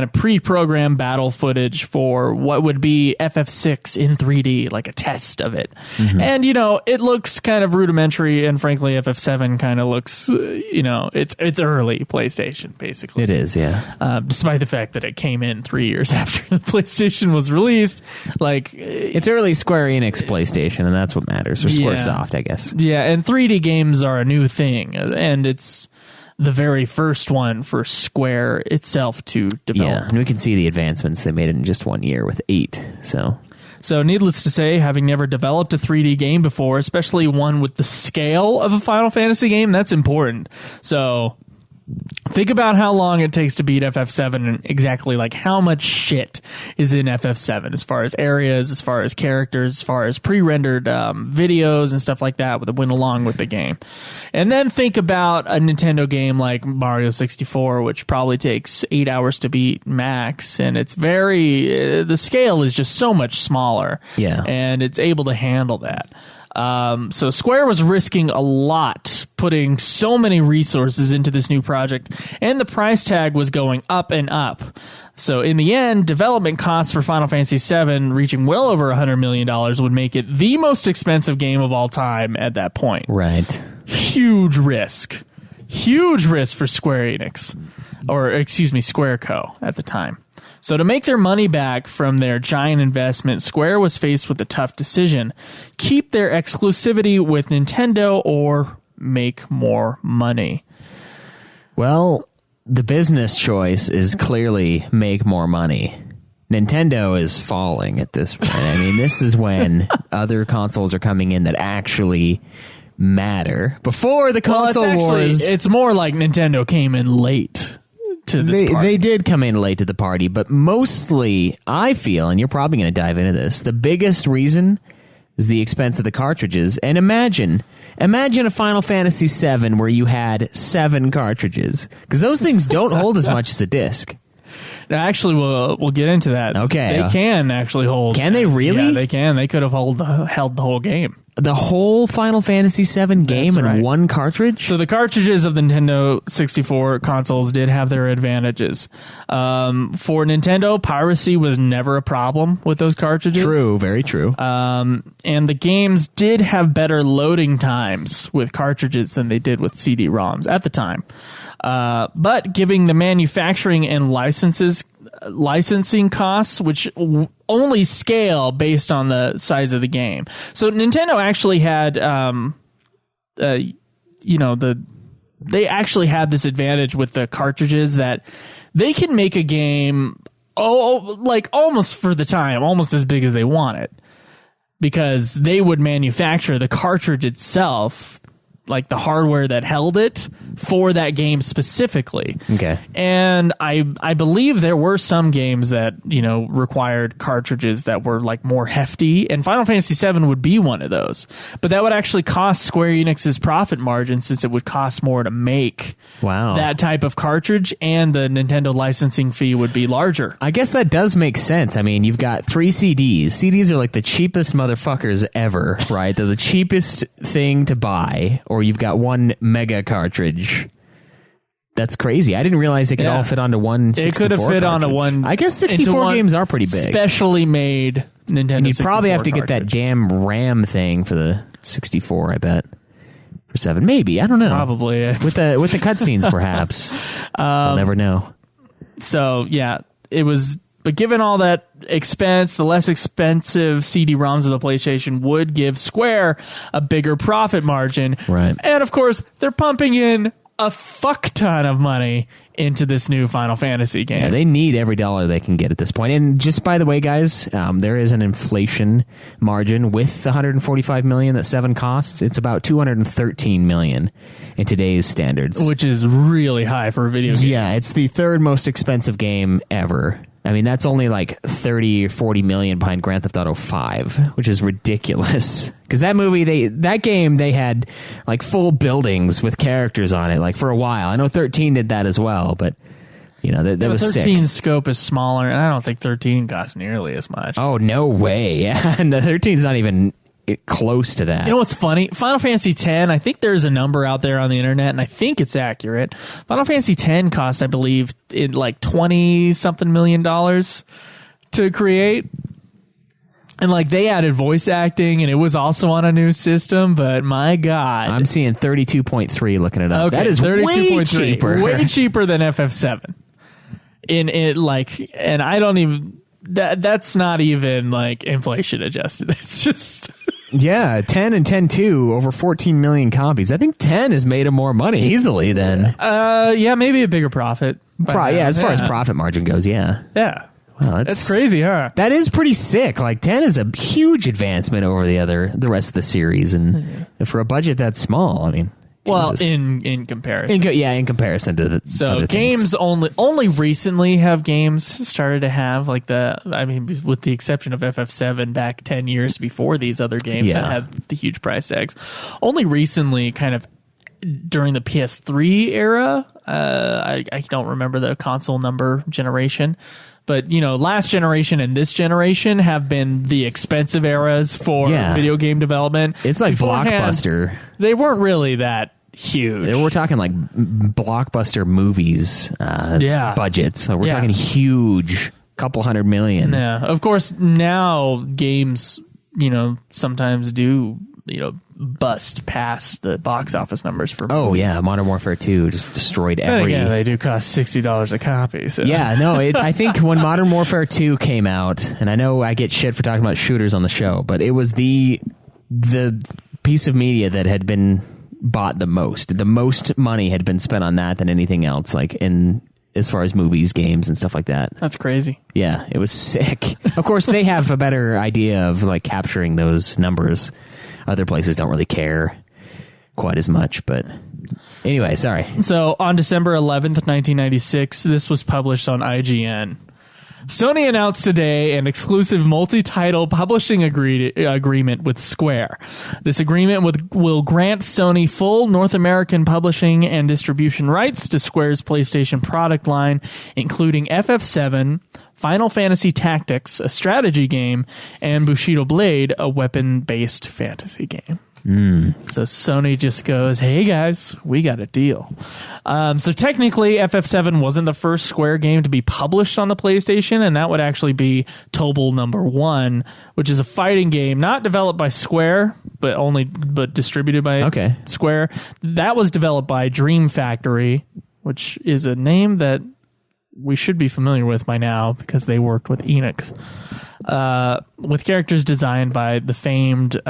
of pre-programmed battle footage for what would be FF6 in 3D, like a test of it. And, you know, it looks kind of rudimentary, and frankly, FF7 kind of looks, you know, it's early PlayStation, basically. It is, yeah. Despite the fact that it came in 3 years after the PlayStation was released. Like, it's early Square Enix PlayStation, and that's what matters. Or Squaresoft, I guess. Yeah, and 3D games are a new thing, and it's the very first one for Square itself to develop. Yeah, and we can see the advancements they made in just 1 year with 8. So needless to say, having never developed a 3D game before, especially one with the scale of a Final Fantasy game, that's important. So think about how long it takes to beat FF7 and exactly like how much shit is in FF7 as far as areas, as far as characters, as far as pre-rendered videos and stuff like that that went along with the game. And then think about a Nintendo game like Mario 64, which probably takes 8 hours to beat max, and it's the scale is just so much smaller. Yeah. And it's able to handle that. So Square was risking a lot, putting so many resources into this new project, and the price tag was going up and up. So in the end, development costs for Final Fantasy VII reaching well over $100 million would make it the most expensive game of all time at that point. Right. Huge risk for Square Enix, or excuse me, Square Co. at the time. So to make their money back from their giant investment, Square was faced with a tough decision. Keep their exclusivity with Nintendo or make more money. Well, the business choice is clearly make more money. Nintendo is falling at this point. I mean, this is when other consoles are coming in that actually matter. Before the console wars... It's more like Nintendo came in late to this party. They did come in late to the party, but mostly, I feel, and you're probably going to dive into this, the biggest reason is the expense of the cartridges. And imagine a Final Fantasy VII where you had 7 cartridges, because those things don't hold as much as a disc. Now, actually, we'll get into that. Okay. They can actually hold. Can they really? Yeah, they can. They could have held the whole game. The whole Final Fantasy VII game in one cartridge? So the cartridges of the Nintendo 64 consoles did have their advantages. For Nintendo, piracy was never a problem with those cartridges. True, very true. And the games did have better loading times with cartridges than they did with CD-ROMs at the time. But giving the manufacturing and licensing costs, which only scale based on the size of the game. So Nintendo actually had, they actually had this advantage with the cartridges that they can make a game, like almost for the time, almost as big as they want it, because they would manufacture the cartridge itself, like the hardware that held it, for that game specifically. Okay. And I believe there were some games that, required cartridges that were like more hefty, and Final Fantasy VII would be one of those. But that would actually cost Square Enix's profit margin, since it would cost more to make that type of cartridge, and the Nintendo licensing fee would be larger. I guess that does make sense. I mean, you've got 3 CDs. CDs are like the cheapest motherfuckers ever, right? They're the cheapest thing to buy. Or you've got 1 mega cartridge. That's crazy. I didn't realize they could all fit onto one 64 It could have fit onto one. I guess 64 games are pretty big. Specially made Nintendo. And you probably have to get that cartridge. damn RAM thing for the 64, I bet. For 7, maybe. I don't know. Probably. With the cutscenes, perhaps. I'll never know. So, yeah, it was... But given all that expense, the less expensive CD-ROMs of the PlayStation would give Square a bigger profit margin. Right. And, of course, they're pumping in a fuck ton of money into this new Final Fantasy game. Yeah, they need every dollar they can get at this point. And just by the way, guys, there is an inflation margin with the $145 million that 7 costs. It's about $213 million in today's standards, which is really high for a video game. Yeah, it's the 3rd most expensive game ever. I mean, that's only like 30 or 40 million behind Grand Theft Auto 5, which is ridiculous. Because that game, they had like full buildings with characters on it, like for a while. I know 13 did that as well, but you know, that was 13's sick. scope is smaller, and I don't think 13 costs nearly as much. Oh, no way. Yeah, and the 13's not even close to that. You know what's funny? Final Fantasy X, I think there's a number out there on the internet, and I think it's accurate. Final Fantasy X cost, I believe, like $20-something million to create. And like they added voice acting, and it was also on a new system, but my God. I'm seeing 32.3 looking it up. Okay, that is way cheaper. Way cheaper than FF7. And I don't even... That's not even like inflation adjusted. It's just... Yeah, 10 and 10-2, over 14 million copies. I think 10 has made him more money easily then. Yeah, maybe a bigger profit. As far as profit margin goes, yeah. Yeah. Wow, that's crazy, huh? That is pretty sick. Like 10 is a huge advancement over the rest of the series, and for a budget that small, I mean... Well, Jesus. in comparison. In comparison to the other games things. only recently have games started to have like with the exception of FF7 back 10 years before these other games that have the huge price tags. Only recently, kind of during the PS3 era, I don't remember the console number generation, but you know, last generation and this generation have been the expensive eras for video game development. It's like Blockbuster. They weren't really that huge. We're talking like Blockbuster movies budgets. So we're talking huge, couple $100 million. Yeah, of course now games, you know, sometimes do, you know, bust past the box office numbers for movies. Oh yeah, Modern Warfare 2 just destroyed every... Yeah, they do cost $60 a copy. So. Yeah, no, I think when Modern Warfare 2 came out, and I know I get shit for talking about shooters on the show, but it was the piece of media that had been bought the most. The most money had been spent on that than anything else, like as far as movies, games, and stuff like that. That's crazy. Yeah, it was sick. Of course, they have a better idea of like capturing those numbers. Other places don't really care quite as much, but anyway, sorry. So on December 11th, 1996, this was published on IGN. Sony announced today an exclusive multi-title publishing agreement with Square. This agreement will grant Sony full North American publishing and distribution rights to Square's PlayStation product line, including FF7, Final Fantasy Tactics, a strategy game, and Bushido Blade, a weapon-based fantasy game. So Sony just goes, hey guys, we got a deal. So technically FF7 wasn't the first Square game to be published on the PlayStation, and that would actually be Tobal Number 1, which is a fighting game not developed by Square, but distributed by Square. That was developed by Dream Factory, which is a name that we should be familiar with by now because they worked with Enix. With characters designed by the famed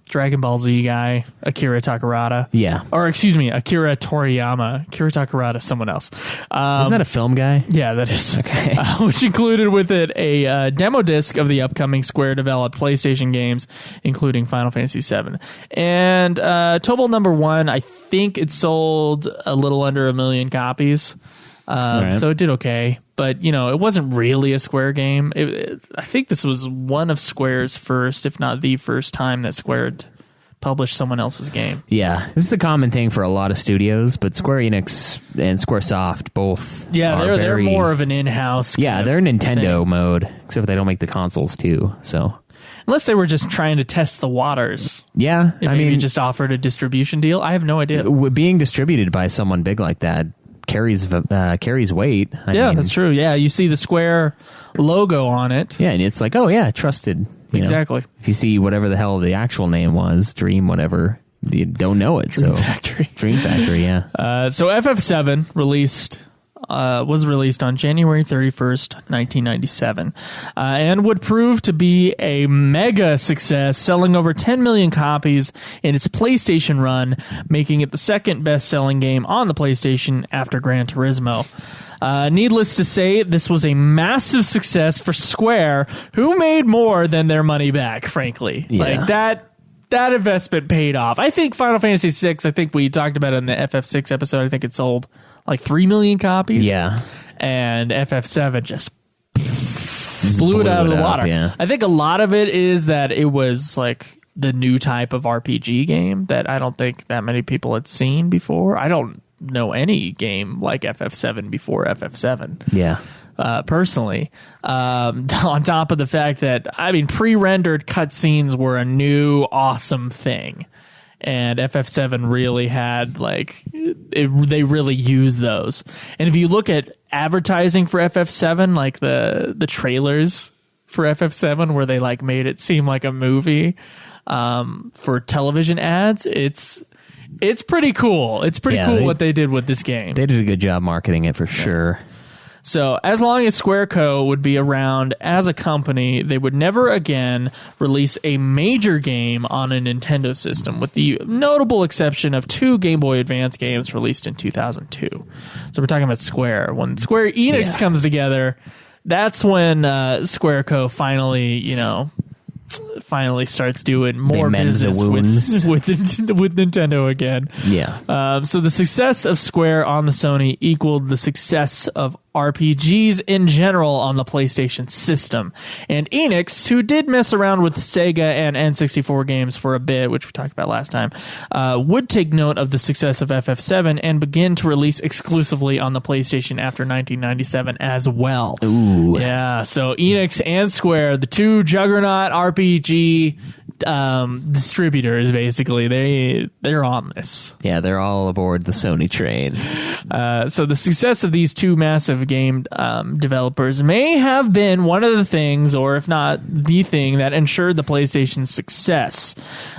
Dragon Ball Z guy, Akira Takarada. Yeah. Or, excuse me, Akira Toriyama. Akira Takarada, someone else. Isn't that a film guy? Yeah, that is. Okay. Which included with it a demo disc of the upcoming Square-developed PlayStation games, including Final Fantasy VII. And Tobal Number 1, I think it sold a little under 1 million copies. So it did okay, but you know, it wasn't really a Square game. I think this was one of Square's first, if not the first time that Square had published someone else's game. Yeah, this is a common thing for a lot of studios, but Square Enix and Squaresoft both. Yeah, they're more of an in-house. Yeah, they're Nintendo mode, except they don't make the consoles too. So unless they were just trying to test the waters. Yeah, I mean, just offered a distribution deal. I have no idea. Being distributed by someone big like that carries weight. I mean, that's true. Yeah, you see the Square logo on it. Yeah, and it's like, oh yeah, trusted. Exactly. If you see whatever the hell the actual name was, Dream whatever, you don't know it. Dream Factory. Dream Factory, yeah. So FF7 released was released on January 31st, 1997, and would prove to be a mega success, selling over 10 million copies in its PlayStation run, making it the second best-selling game on the PlayStation after Gran Turismo. Needless to say, this was a massive success for Square, who made more than their money back, frankly. Yeah. Like, that investment paid off. I think Final Fantasy VI, I think we talked about it in the FF6 episode, I think it sold like 3 million copies. Yeah. And FF7 just blew it out of the water. Yeah. I think a lot of it is that it was like the new type of RPG game that I don't think that many people had seen before. I don't know any game like FF7 before FF7. Yeah. Personally, on top of the fact that, I mean, pre-rendered cutscenes were a new awesome thing, and FF7 really had they really used those. And if you look at advertising for FF7, like the trailers for FF7, where they like made it seem like a movie for television ads, it's pretty cool. It's pretty cool what they did with this game. They did a good job marketing it for sure. So as long as Square Co. would be around as a company, they would never again release a major game on a Nintendo system, with the notable exception of 2 Game Boy Advance games released in 2002. So we're talking about Square. When Square Enix comes together, that's when Square Co. finally starts doing more business with Nintendo again. Yeah. So the success of Square on the Sony equaled the success of RPGs in general on the PlayStation system. And Enix, who did mess around with Sega and N64 games for a bit, which we talked about last time, would take note of the success of FF7 and begin to release exclusively on the PlayStation after 1997 as well. Ooh. Yeah, so Enix and Square, the two juggernaut RPG distributors, basically, they're on this. Yeah, they're all aboard the Sony train. So the success of these two massive game developers may have been one of the things, or if not the thing, that ensured the PlayStation's success.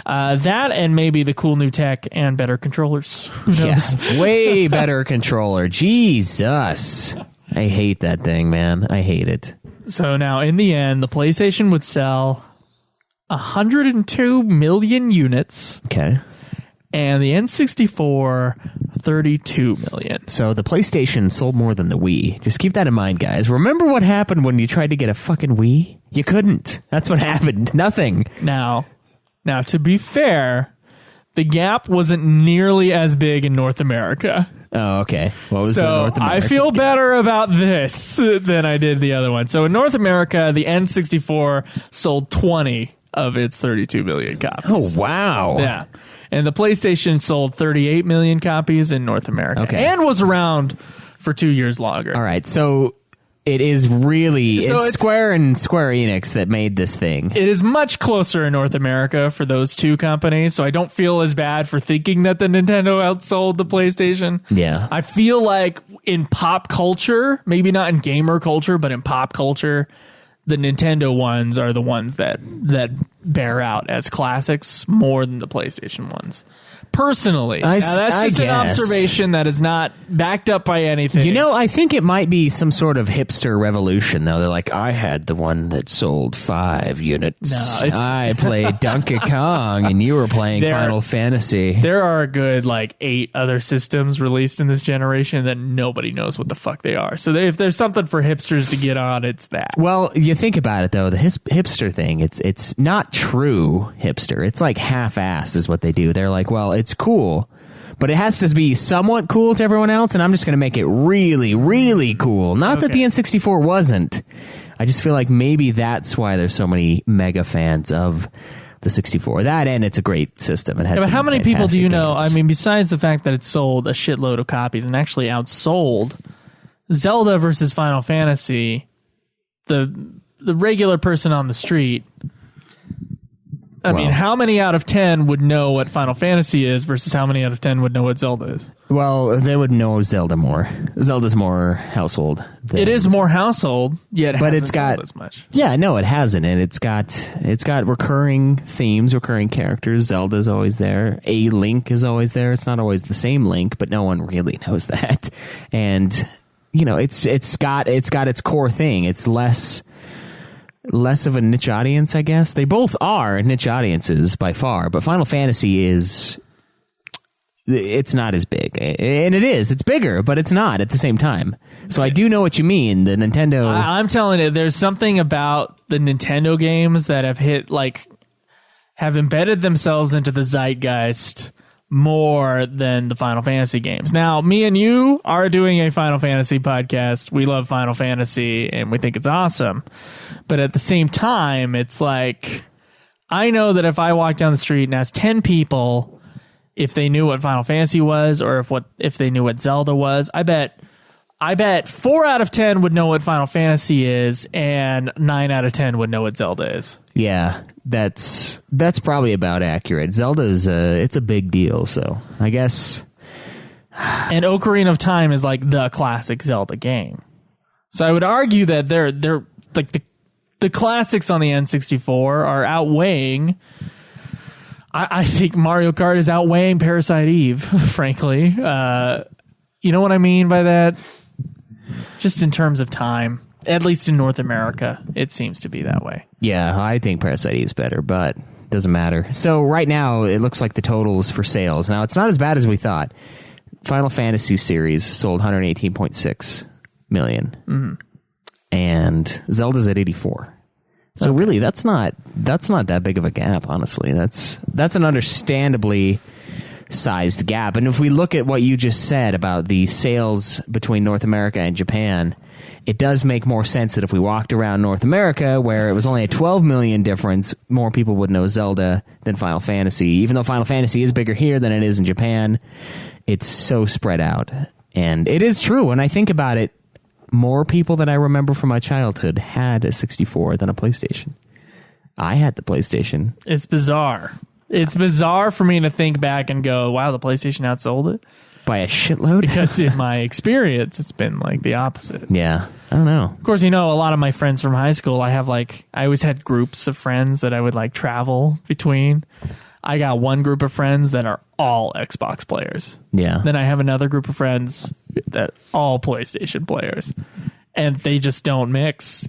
That and maybe the cool new tech and better controllers. Who knows? Yeah, way better controller. Jesus. I hate that thing, man. I hate it. So now, in the end, the PlayStation would sell 102 million units. Okay. And the N64, 32 million. So the PlayStation sold more than the Wii. Just keep that in mind, guys. Remember what happened when you tried to get a fucking Wii? You couldn't. That's what happened. Nothing. Now, to be fair, the gap wasn't nearly as big in North America. Oh, okay. What was the North America? I feel better about this than I did the other one. So in North America, the N64 sold 20 of its 32 million copies. Oh, wow. Yeah. And the PlayStation sold 38 million copies in North America. Okay. And was around for 2 years longer. All right. So it is really it's Square and Square Enix that made this thing. It is much closer in North America for those two companies, so I don't feel as bad for thinking that the Nintendo outsold the PlayStation. Yeah. I feel like in pop culture, maybe not in gamer culture, but in pop culture, the Nintendo ones are the ones that bear out as classics more than the PlayStation ones. Personally. Now, that's just an observation that is not backed up by anything. You know, I think it might be some sort of hipster revolution, though. They're like, I had the one that sold 5 units. No, I played Donkey Kong, and you were playing Final Fantasy. There are a good, 8 other systems released in this generation that nobody knows what the fuck they are. So if there's something for hipsters to get on, it's that. Well, you think about it, though. The hipster thing, it's not true hipster. It's like half-ass is what they do. They're like, well, it's cool, but it has to be somewhat cool to everyone else, and I'm just going to make it really, really cool. Not that the N64 wasn't. I just feel like maybe that's why there's so many mega fans of the 64. That, and it's a great system. It had but how many people do you know? games. I mean, besides the fact that it sold a shitload of copies and actually outsold Zelda versus Final Fantasy, the regular person on the street. I mean, how many out of 10 would know what Final Fantasy is versus how many out of 10 would know what Zelda is? Well, they would know Zelda more. Zelda's more household. It is more household, yet but it's got as much. Yeah, no, it hasn't, and it's got recurring themes, recurring characters. Zelda's always there. A Link is always there. It's not always the same Link, but no one really knows that. And it's got its core thing. It's less of a niche audience, I guess. They both are niche audiences by far, but Final Fantasy it's not as big. And it's bigger, but it's not at the same time. So I do know what you mean. The Nintendo... I'm telling you, there's something about the Nintendo games that have embedded themselves into the zeitgeist more than the Final Fantasy games. Now, me and you are doing a Final Fantasy podcast. We love Final Fantasy, and we think it's awesome. But at the same time, it's like, I know that if I walk down the street and ask 10 people if they knew what Final Fantasy was, or if they knew what Zelda was, I bet 4 out of 10 would know what Final Fantasy is, and 9 out of 10 would know what Zelda is. Yeah, that's probably about accurate. Zelda's it's a big deal, so I guess. And Ocarina of Time is like the classic Zelda game. So I would argue that they're like the classics on the N64 are outweighing. I think Mario Kart is outweighing Parasite Eve, frankly. You know what I mean by that? Just in terms of time, at least in North America, it seems to be that way. Yeah, I think Parasite Eve is better, but it doesn't matter. So right now, it looks like the totals for sales. Now, it's not as bad as we thought. Final Fantasy series sold 118.6 million. Mm-hmm. And Zelda's at 84. So really, that's not that big of a gap, honestly. That's an understandably sized gap. And if we look at what you just said about the sales between North America and Japan, it does make more sense that if we walked around North America, where it was only a 12 million difference, more people would know Zelda than Final Fantasy. Even though Final Fantasy is bigger here than it is in Japan, it's so spread out. And it is true. When I think about it, more people that I remember from my childhood had a 64 than a PlayStation. I had the PlayStation. It's bizarre. It's bizarre for me to think back and go, wow, the PlayStation outsold it? By a shitload? Because in my experience, it's been like the opposite. Yeah, I don't know. Of course, a lot of my friends from high school, I always had groups of friends that I would travel between. I got one group of friends that are all Xbox players. Yeah. Then I have another group of friends that all PlayStation players. And they just don't mix.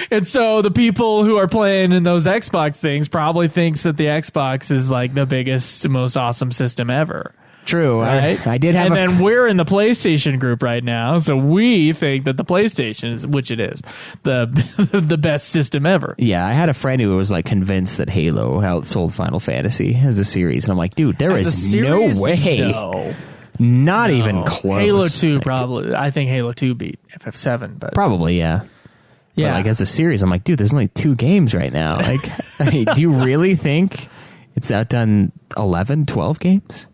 And so the people who are playing in those Xbox things probably thinks that the Xbox is like the biggest, most awesome system ever. True. Right? I did have and then we're in the PlayStation group right now, so we think that the PlayStation is, which it is, the best system ever. Yeah, I had a friend who was convinced that Halo outsold Final Fantasy as a series, and I'm like, dude, there is no way. No. Not even close. Halo 2 probably. I think Halo 2 beat FF7, but probably, yeah. Yeah. But as a series, I'm like, dude, there's only 2 games right now. Do you really think it's outdone 11, 12 games?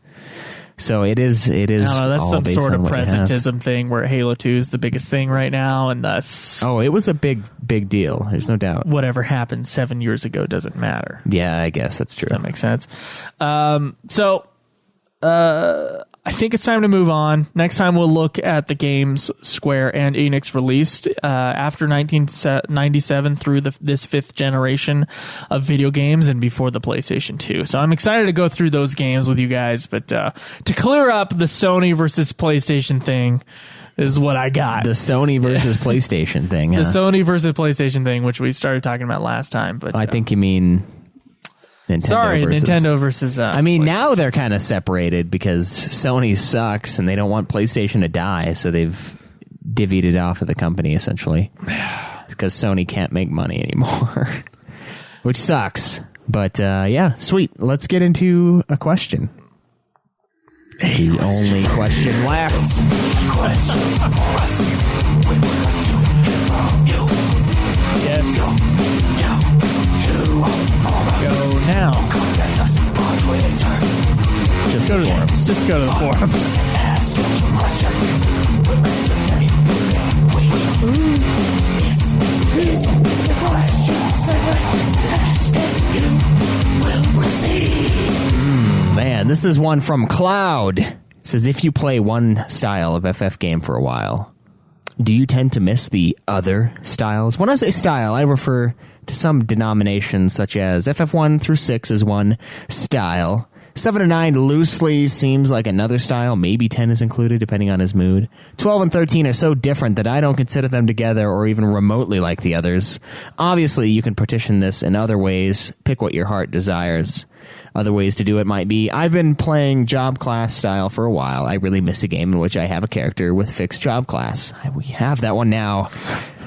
So it is. I don't know, that's some sort of presentism thing where Halo 2 is the biggest thing right now, and thus. Oh, it was a big deal. There's no doubt. Whatever happened 7 years ago doesn't matter. Yeah, I guess that's true. Does that make sense? I think it's time to move on. Next time we'll look at the games Square and Enix released after 1997 through this 5th generation of video games and before the PlayStation 2. So I'm excited to go through those games with you guys, but to clear up the Sony versus PlayStation thing is what I got. The Sony versus PlayStation thing. The Sony versus PlayStation thing, which we started talking about last time. But I think you mean... Nintendo versus now they're kind of separated because Sony sucks and they don't want PlayStation to die, so they've divvied it off of the company essentially because Sony can't make money anymore, which sucks. But yeah, sweet. Let's get into a question. The only question left. Yes. Go now. Just go to the forums. Just go to the forums. Man, this is one from Cloud. It says, if you play one style of FF game for a while, do you tend to miss the other styles? When I say style, I refer to some denominations such as FF1 through 6 is one style, 7 and 9 loosely seems like another style. Maybe 10 is included, depending on his mood. 12 and 13 are so different that I don't consider them together or even remotely like the others. Obviously, you can partition this in other ways. Pick what your heart desires. Other ways to do it might be, I've been playing job class style for a while. I really miss a game in which I have a character with fixed job class. We have that one now.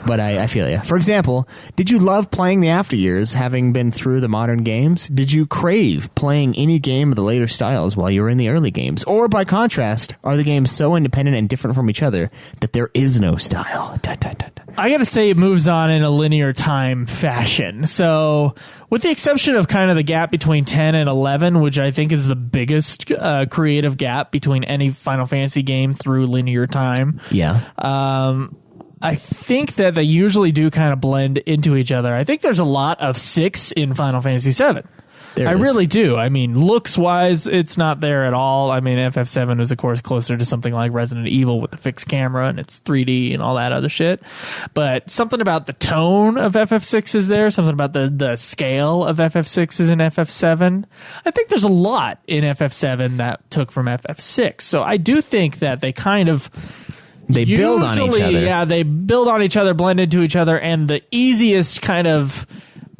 But I feel you. For example, did you love playing the After Years, having been through the modern games? Did you crave playing any game of the later styles while you were in the early games? Or, by contrast, are the games so independent and different from each other that there is no style? Dun, dun, dun, dun. I gotta say, it moves on in a linear time fashion. So, with the exception of kind of the gap between 10 and 11, which I think is the biggest creative gap between any Final Fantasy game through linear time. Yeah. I think that they usually do kind of blend into each other. I think there's a lot of 6 in Final Fantasy VII. I really do. I mean, looks-wise, it's not there at all. I mean, FF7 is, of course, closer to something like Resident Evil with the fixed camera, and it's 3D and all that other shit. But something about the tone of FF6 is there. Something about the scale of FF6 is in FF7. I think there's a lot in FF7 that took from FF6. So I do think that they kind of... They build on each other. Yeah, they build on each other, blend into each other, and the easiest kind of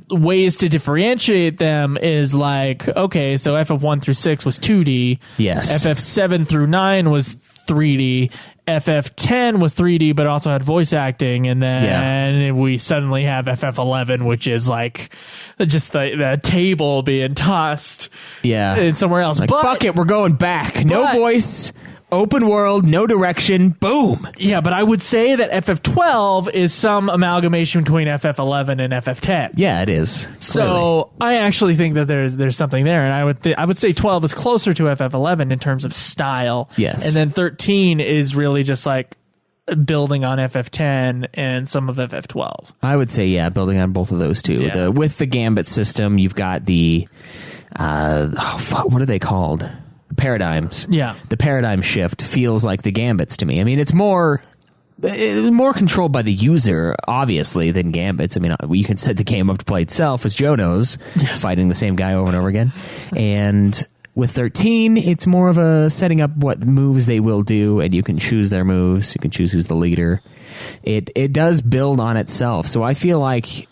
ways to differentiate them is like, okay, so FF1 through 6 was 2D. Yes. FF7 through 9 was 3D. FF10 was 3D, but also had voice acting, and then we suddenly have FF11, which is like just the table being tossed somewhere else. Like, but, fuck it, we're going back. No voice. Open world, no direction, boom. Yeah, but I would say that FF12 is some amalgamation between FF11 and FF10. Yeah, it is. So I actually think that there's something there, and I would say 12 is closer to FF11 in terms of style. Yes, and then 13 is really just like building on FF10 and some of FF12. I would say building on both of those too. Yeah. With the Gambit system, you've got the what are they called? Paradigms. Yeah. The paradigm shift feels like the Gambits to me. I mean, it's more controlled by the user, obviously, than Gambits. I mean, you can set the game up to play itself, as Joe knows, fighting the same guy over and over again. And with 13, it's more of a setting up what moves they will do, and you can choose their moves. You can choose who's the leader. It does build on itself. So I feel like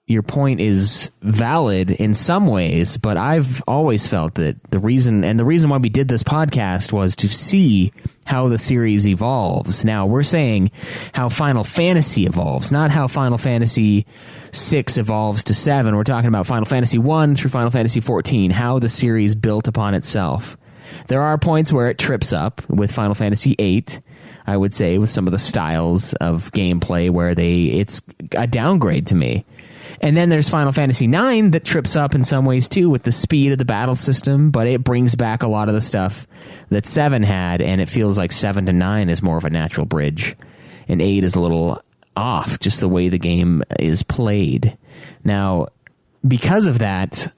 your point is valid in some ways, but I've always felt that the reason why we did this podcast was to see how the series evolves. Now, we're saying how Final Fantasy evolves, not how Final Fantasy VI evolves to 7. We're talking about Final Fantasy 1 through Final Fantasy 14, how the series built upon itself. There are points where it trips up with Final Fantasy 8, I would say, with some of the styles of gameplay where it's a downgrade to me. And then there's Final Fantasy IX that trips up in some ways too with the speed of the battle system, but it brings back a lot of the stuff that 7 had, and it feels like 7 to 9 is more of a natural bridge, and 8 is a little off, just the way the game is played. Now, because of that,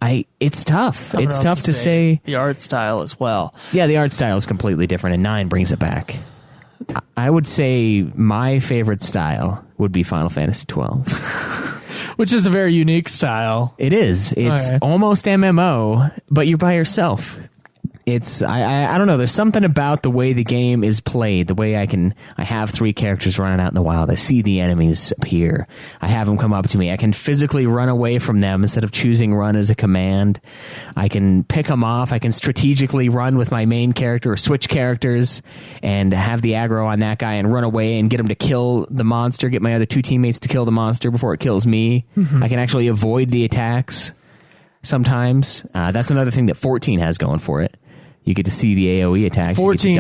it's tough. It's tough to say the art style as well. Yeah, the art style is completely different, and 9 brings it back. I would say my favorite style would be Final Fantasy XII. Which is a very unique style. It is. It's almost MMO, but you're by yourself. It's I don't know, there's something about the way the game is played, the way I have 3 characters running out in the wild. I see the enemies appear. I have them come up to me. I can physically run away from them instead of choosing run as a command. I can pick them off. I can strategically run with my main character or switch characters and have the aggro on that guy and run away and get him to kill the monster, get my other 2 teammates to kill the monster before it kills me. Mm-hmm. I can actually avoid the attacks sometimes. That's another thing that 14 has going for it. You get to see the AoE attacks. 14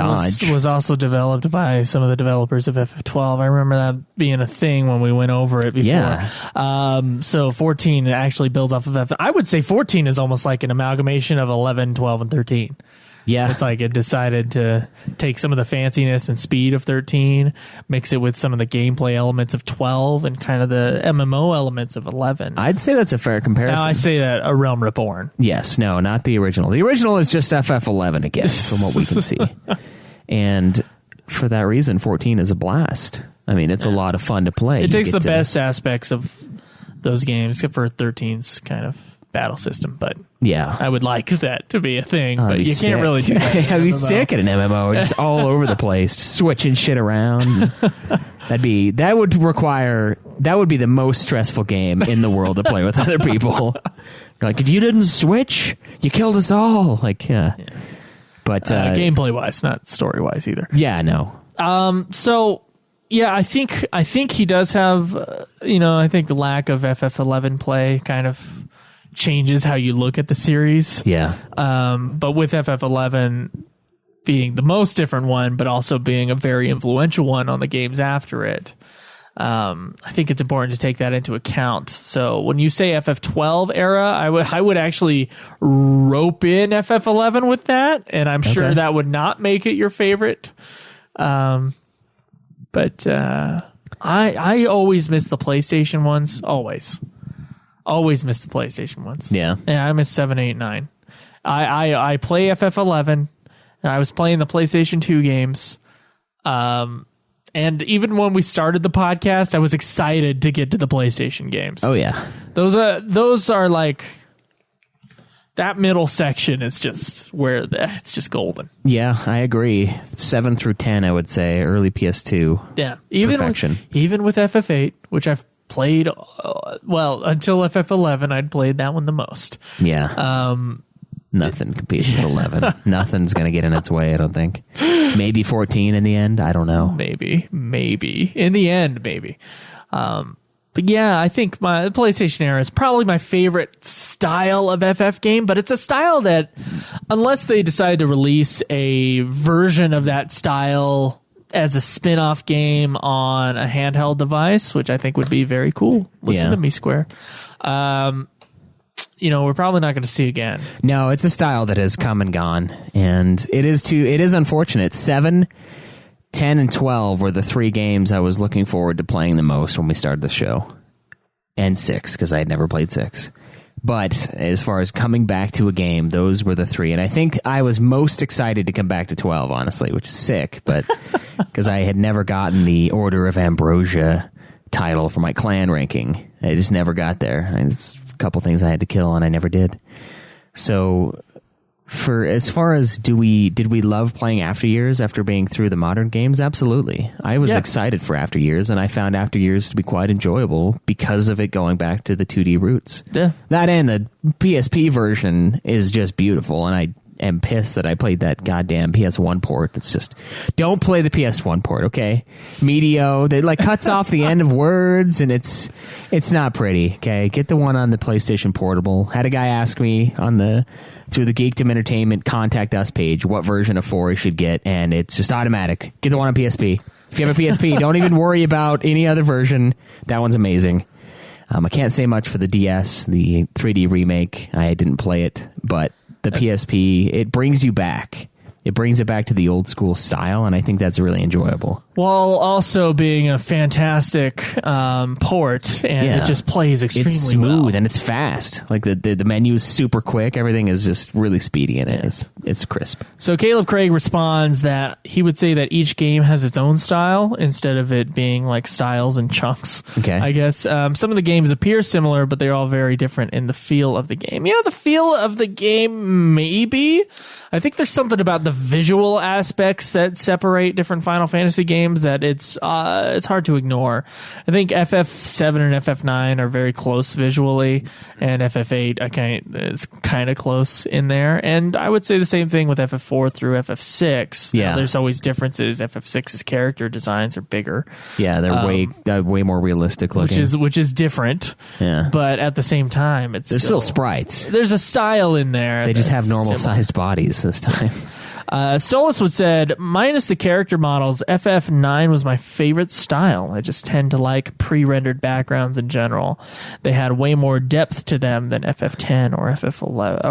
was also developed by some of the developers of FF12. I remember that being a thing when we went over it before. Yeah. So 14 actually builds off of FF. I would say 14 is almost like an amalgamation of 11, 12, and 13. Yeah. It's like it decided to take some of the fanciness and speed of 13, mix it with some of the gameplay elements of 12 and kind of the MMO elements of 11. I'd say that's a fair comparison. Now I say that A Realm Reborn. Yes, no, not the original. The original is just FF11 again, from what we can see. And for that reason, 14 is a blast. I mean, it's a lot of fun to play. It takes the best aspects of those games, except for 13's kind of battle system, but yeah, I would like that to be a thing, but you sick. can't really do that. I'd be sick at an MMO, just all over the place, just switching shit around. That would be the most stressful game in the world to play with other people. Like, if you didn't switch, you killed us all. Like, yeah. But gameplay wise, not story wise either. Yeah, no. So yeah, I think he does have, I think lack of FF11 play kind of changes how you look at the series. Yeah. But with FF11 being the most different one, but also being a very influential one on the games after it, I think it's important to take that into account. So when you say FF12 era, I would actually rope in FF11 with that, and I'm sure that would not make it your favorite. But I always miss the PlayStation ones. Always miss the PlayStation ones. Yeah. Yeah, I miss 7, 8, 9. I play FF11, and I was playing the PlayStation 2 games. And even when we started the podcast, I was excited to get to the PlayStation games. Oh yeah. Those are like, that middle section is just where it's just golden. Yeah, I agree. 7 through 10, I would say, early PS2. Yeah. Perfection. Even with FF8, which I've played, until FF11, I'd played that one the most. Yeah. Nothing competes with 11. Nothing's going to get in its way, I don't think. Maybe 14 in the end. I don't know. Maybe. In the end, maybe. But yeah, I think my PlayStation era is probably my favorite style of FF game, but it's a style that, unless they decide to release a version of that style as a spin-off game on a handheld device, which I think would be very cool. Listen to me, Square. We're probably not going to see again. No, it's a style that has come and gone, and it is unfortunate. 7, 10, and 12 were the 3 games I was looking forward to playing the most when we started the show. And 6, because I had never played 6. But as far as coming back to a game, those were the 3. And I think I was most excited to come back to 12, honestly, which is sick, but because I had never gotten the Order of Ambrosia title for my clan ranking. I just never got there. It's a couple things I had to kill, and I never did. So, as far as did we love playing After Years after being through the modern games? Absolutely. I was excited for After Years, and I found After Years to be quite enjoyable because of it going back to the 2D roots. Yeah. That and the PSP version is just beautiful, and I am pissed that I played that goddamn PS1 port. That's just, don't play the PS1 port, okay? Medio, that like cuts off the end of words, and it's not pretty, okay? Get the one on the PlayStation Portable. Had a guy ask me through the Geekdom Entertainment Contact Us page what version of 4 he should get, and it's just automatic. Get the one on PSP. If you have a PSP, don't even worry about any other version. That one's amazing. I can't say much for the DS, the 3D remake. I didn't play it, but the PSP, it brings you back. It brings it back to the old school style, and I think that's really enjoyable. While also being a fantastic port, and it just plays extremely it's smooth well. And it's fast. Like the menu is super quick. Everything is just really speedy in it. It's crisp. So Caleb Craig responds that he would say that each game has its own style instead of it being like styles and chunks. Okay. I guess some of the games appear similar, but they're all very different in the feel of the game. Yeah, the feel of the game, maybe. I think there's something about the visual aspects that separate different Final Fantasy games that it's hard to ignore. I think FF7 and FF9 are very close visually, and FF8 is kind of close in there. And I would say the same thing with FF4 through FF6. Yeah, there's always differences. FF6's character designs are bigger. Yeah, they're way more realistic looking, which is different. Yeah, but at the same time, there's still sprites. There's a style in there. They just have normal sized bodies this time. Stolas would said, minus the character models, FF9 was my favorite style. I just tend to like pre-rendered backgrounds in general. They had way more depth to them than FF10 or FF11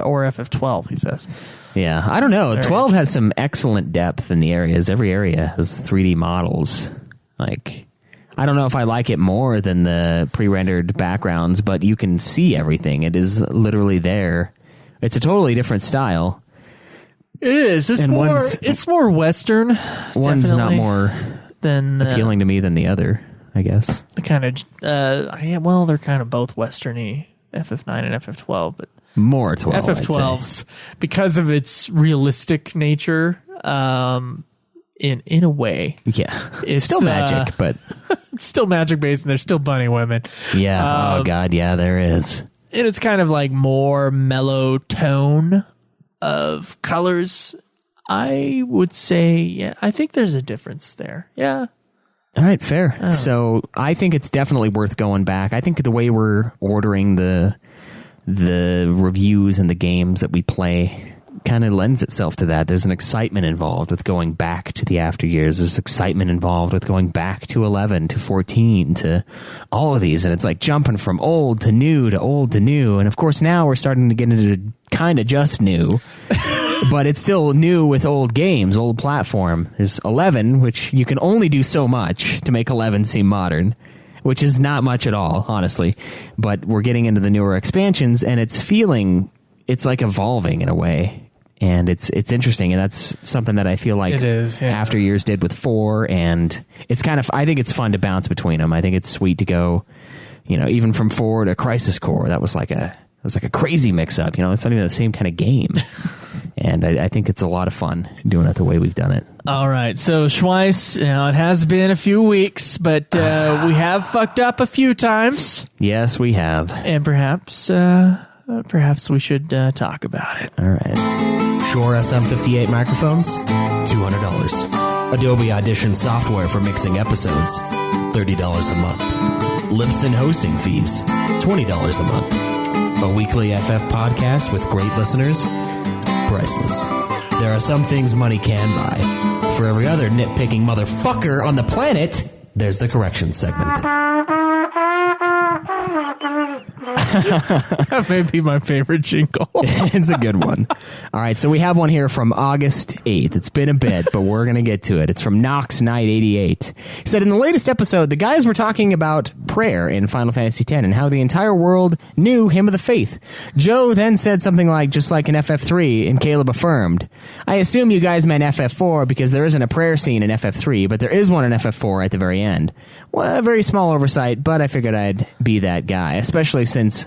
or FF12, he says. Yeah, I don't know. 12 has some excellent depth in the areas. Every area has 3D models. Like, I don't know if I like it more than the pre-rendered backgrounds, but you can see everything. It is literally there. It's a totally different style. It is. It's more Western. One's not more than appealing to me than the other, I guess. The kind of they're kind of both Western-y. FF9 and FF12, but more 12. FF12's because of its realistic nature. In a way, yeah, it's still magic, but it's still magic based, and there's still bunny women. Yeah. Oh god, yeah, there is. And it's kind of like more mellow tone of colors. I would say, yeah, I think there's a difference there. Yeah. All right, fair. So I think it's definitely worth going back. I think the way we're ordering the reviews and the games that we play kind of lends itself to that. There's an excitement involved with going back to the after years. There's excitement involved with going back to 11 to 14 to all of these. And it's like jumping from old to new to old to new. And of course now we're starting to get into kind of just new, but it's still new with old games, old platform. There's 11, which you can only do so much to make 11 seem modern, which is not much at all, honestly. But we're getting into the newer expansions and it's like evolving in a way. And it's interesting, and that's something that I feel like it is, yeah. After Years did with 4, and it's kind of, I think it's fun to bounce between them. I think it's sweet to go, even from 4 to Crisis Core. That was like a crazy mix up. It's not even the same kind of game. And I think it's a lot of fun doing it the way we've done it. All right, so Schweiss, it has been a few weeks, but we have fucked up a few times. Yes, we have, and perhaps we should talk about it. All right. Shure SM58 microphones, $200. Adobe Audition software for mixing episodes, $30 a month. Libsyn hosting fees, $20 a month. A weekly FF podcast with great listeners, priceless. There are some things money can buy. For every other nitpicking motherfucker on the planet, there's the correction segment. That may be my favorite jingle. It's a good one. All right, so we have one here from August 8th. It's been a bit, but we're going to get to it. It's from Nox Knight 88. He said, in the latest episode, the guys were talking about prayer in Final Fantasy X and how the entire world knew Hymn of the Faith. Joe then said something like, just like in FF3, and Caleb affirmed. I assume you guys meant FF4 because there isn't a prayer scene in FF3, but there is one in FF4 at the very end. Well, a very small oversight, but I figured I'd be that guy, especially since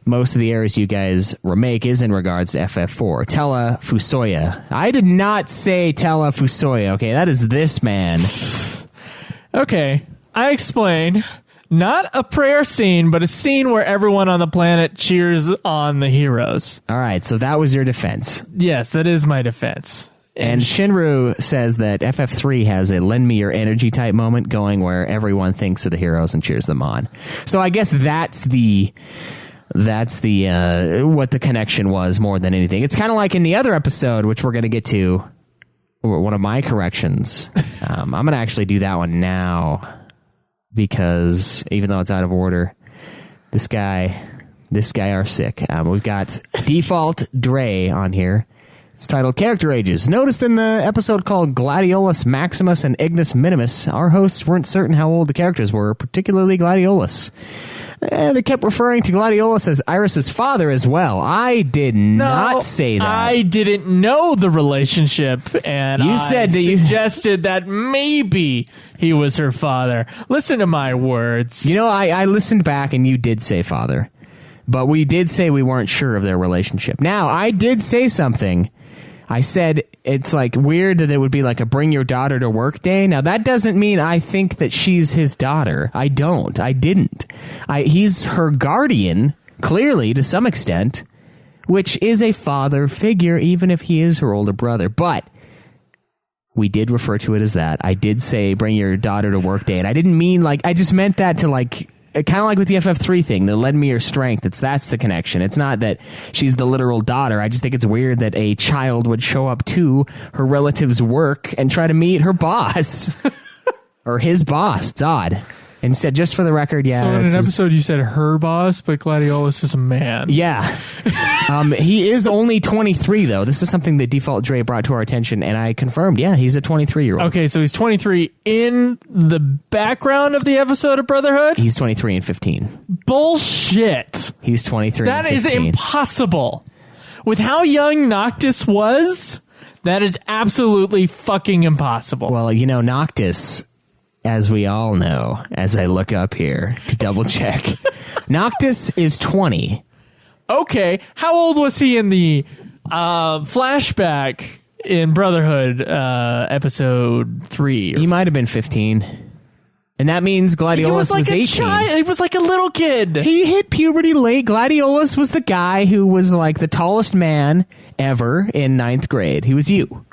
most of the errors you guys remake is in regards to FF4. Tella Fusoya. I did not say Tella Fusoya, okay? That is this man. Okay, I explain. Not a prayer scene, but a scene where everyone on the planet cheers on the heroes. All right, so that was your defense. Yes, that is my defense. And Shinru says that FF3 has a lend me your energy type moment going where everyone thinks of the heroes and cheers them on. So I guess that's the what the connection was more than anything. It's kind of like in the other episode, which we're going to get to, one of my corrections. I'm going to actually do that one now because even though it's out of order, this guy are sick. We've got Default Dre on here. It's titled Character Ages. Noticed in the episode called Gladiolus Maximus and Ignis Minimus, our hosts weren't certain how old the characters were, particularly Gladiolus. They kept referring to Gladiolus as Iris's father as well. I did not say that. I didn't know the relationship, and you said that suggested that maybe he was her father. Listen to my words. I listened back, and you did say father. But we did say we weren't sure of their relationship. Now, I did say something. I said it's like weird that it would be like a bring your daughter to work day. Now, that doesn't mean I think that she's his daughter. I didn't. He's her guardian, clearly, to some extent, which is a father figure, even if he is her older brother. But we did refer to it as that. I did say bring your daughter to work day. And I didn't mean I just meant that to kind of like with the FF3 thing, the lend me your strength. That's the connection. It's not that she's the literal daughter. I just think it's weird that a child would show up to her relative's work and try to meet her boss or his boss. It's odd. And said, just for the record, yeah. So in an episode, you said her boss, but Gladiolus is a man. Yeah. He is only 23, though. This is something that Default Dre brought to our attention, and I confirmed, yeah, he's a 23-year-old. Okay, so he's 23 in the background of the episode of Brotherhood? He's 23 and 15. Bullshit. He's 23 and 15. That is impossible. With how young Noctis was, that is absolutely fucking impossible. Well, Noctis as we all know, as I look up here to double check, Noctis is 20. Okay, how old was he in the flashback in Brotherhood episode 3? He might have been 15. And that means Gladiolus was 18. He was like a little kid. He hit puberty late. Gladiolus was the guy who was like the tallest man ever in 9th grade. He was you.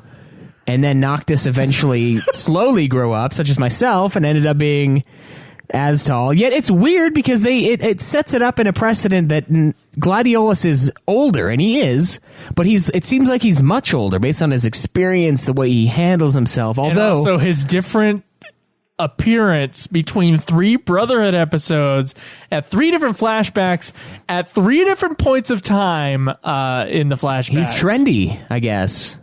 And then Noctis eventually slowly grew up, such as myself, and ended up being as tall. Yet it's weird because it sets it up in a precedent that Gladiolus is older, and he is, but it seems like he's much older based on his experience, the way he handles himself. Although, and also his different appearance between 3 Brotherhood episodes at 3 different flashbacks at 3 different points of time in the flashbacks. He's trendy, I guess.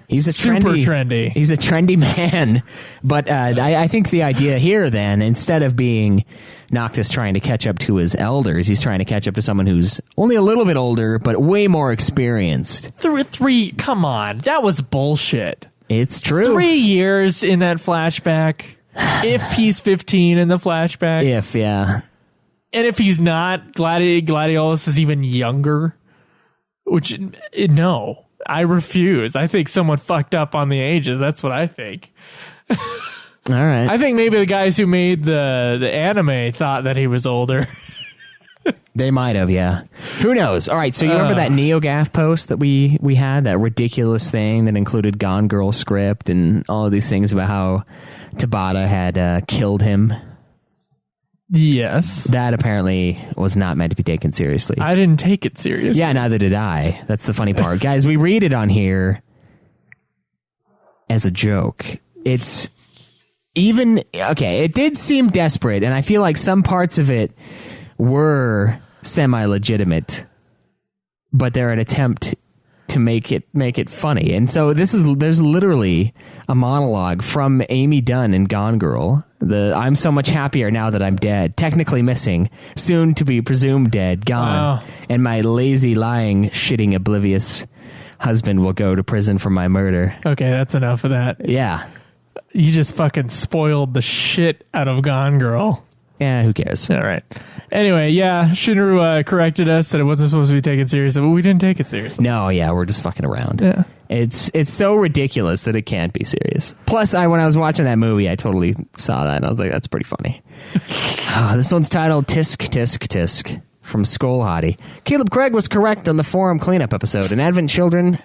He's a super trendy. He's a trendy man. But I think the idea here then, instead of being Noctis trying to catch up to his elders, he's trying to catch up to someone who's only a little bit older, but way more experienced. 3, come on. That was bullshit. It's true. 3 years in that flashback. If he's 15 in the flashback. Yeah. And if he's not, Gladiolus is even younger. Which, no. I refuse. I think someone fucked up on the ages. That's what I think. All right. I think maybe the guys who made the anime thought that he was older. They might have, yeah. Who knows? All right, so you remember that NeoGAF post that we had? That ridiculous thing that included Gone Girl script and all of these things about how Tabata had killed him? Yes. That apparently was not meant to be taken seriously. I didn't take it seriously. Yeah, neither did I. That's the funny part. Guys, we read it on here as a joke. It's even... Okay, it did seem desperate, and I feel like some parts of it were semi-legitimate, but they're an attempt to make it funny. And so there's literally a monologue from Amy Dunn in Gone Girl. I'm so much happier now that I'm dead, technically missing, soon to be presumed dead, gone, and my lazy, lying, shitting, oblivious husband will go to prison for my murder. Okay, that's enough of that. Yeah. You just fucking spoiled the shit out of Gone Girl. Yeah, who cares? All right. Anyway, yeah, Shinru corrected us that it wasn't supposed to be taken seriously, but we didn't take it seriously. No, yeah, we're just fucking around. Yeah. It's so ridiculous that it can't be serious. Plus, when I was watching that movie, I totally saw that, and I was like, that's pretty funny. This one's titled Tisk, Tisk, Tisk from Skull Hottie. Caleb Craig was correct on the forum cleanup episode. In Advent Children,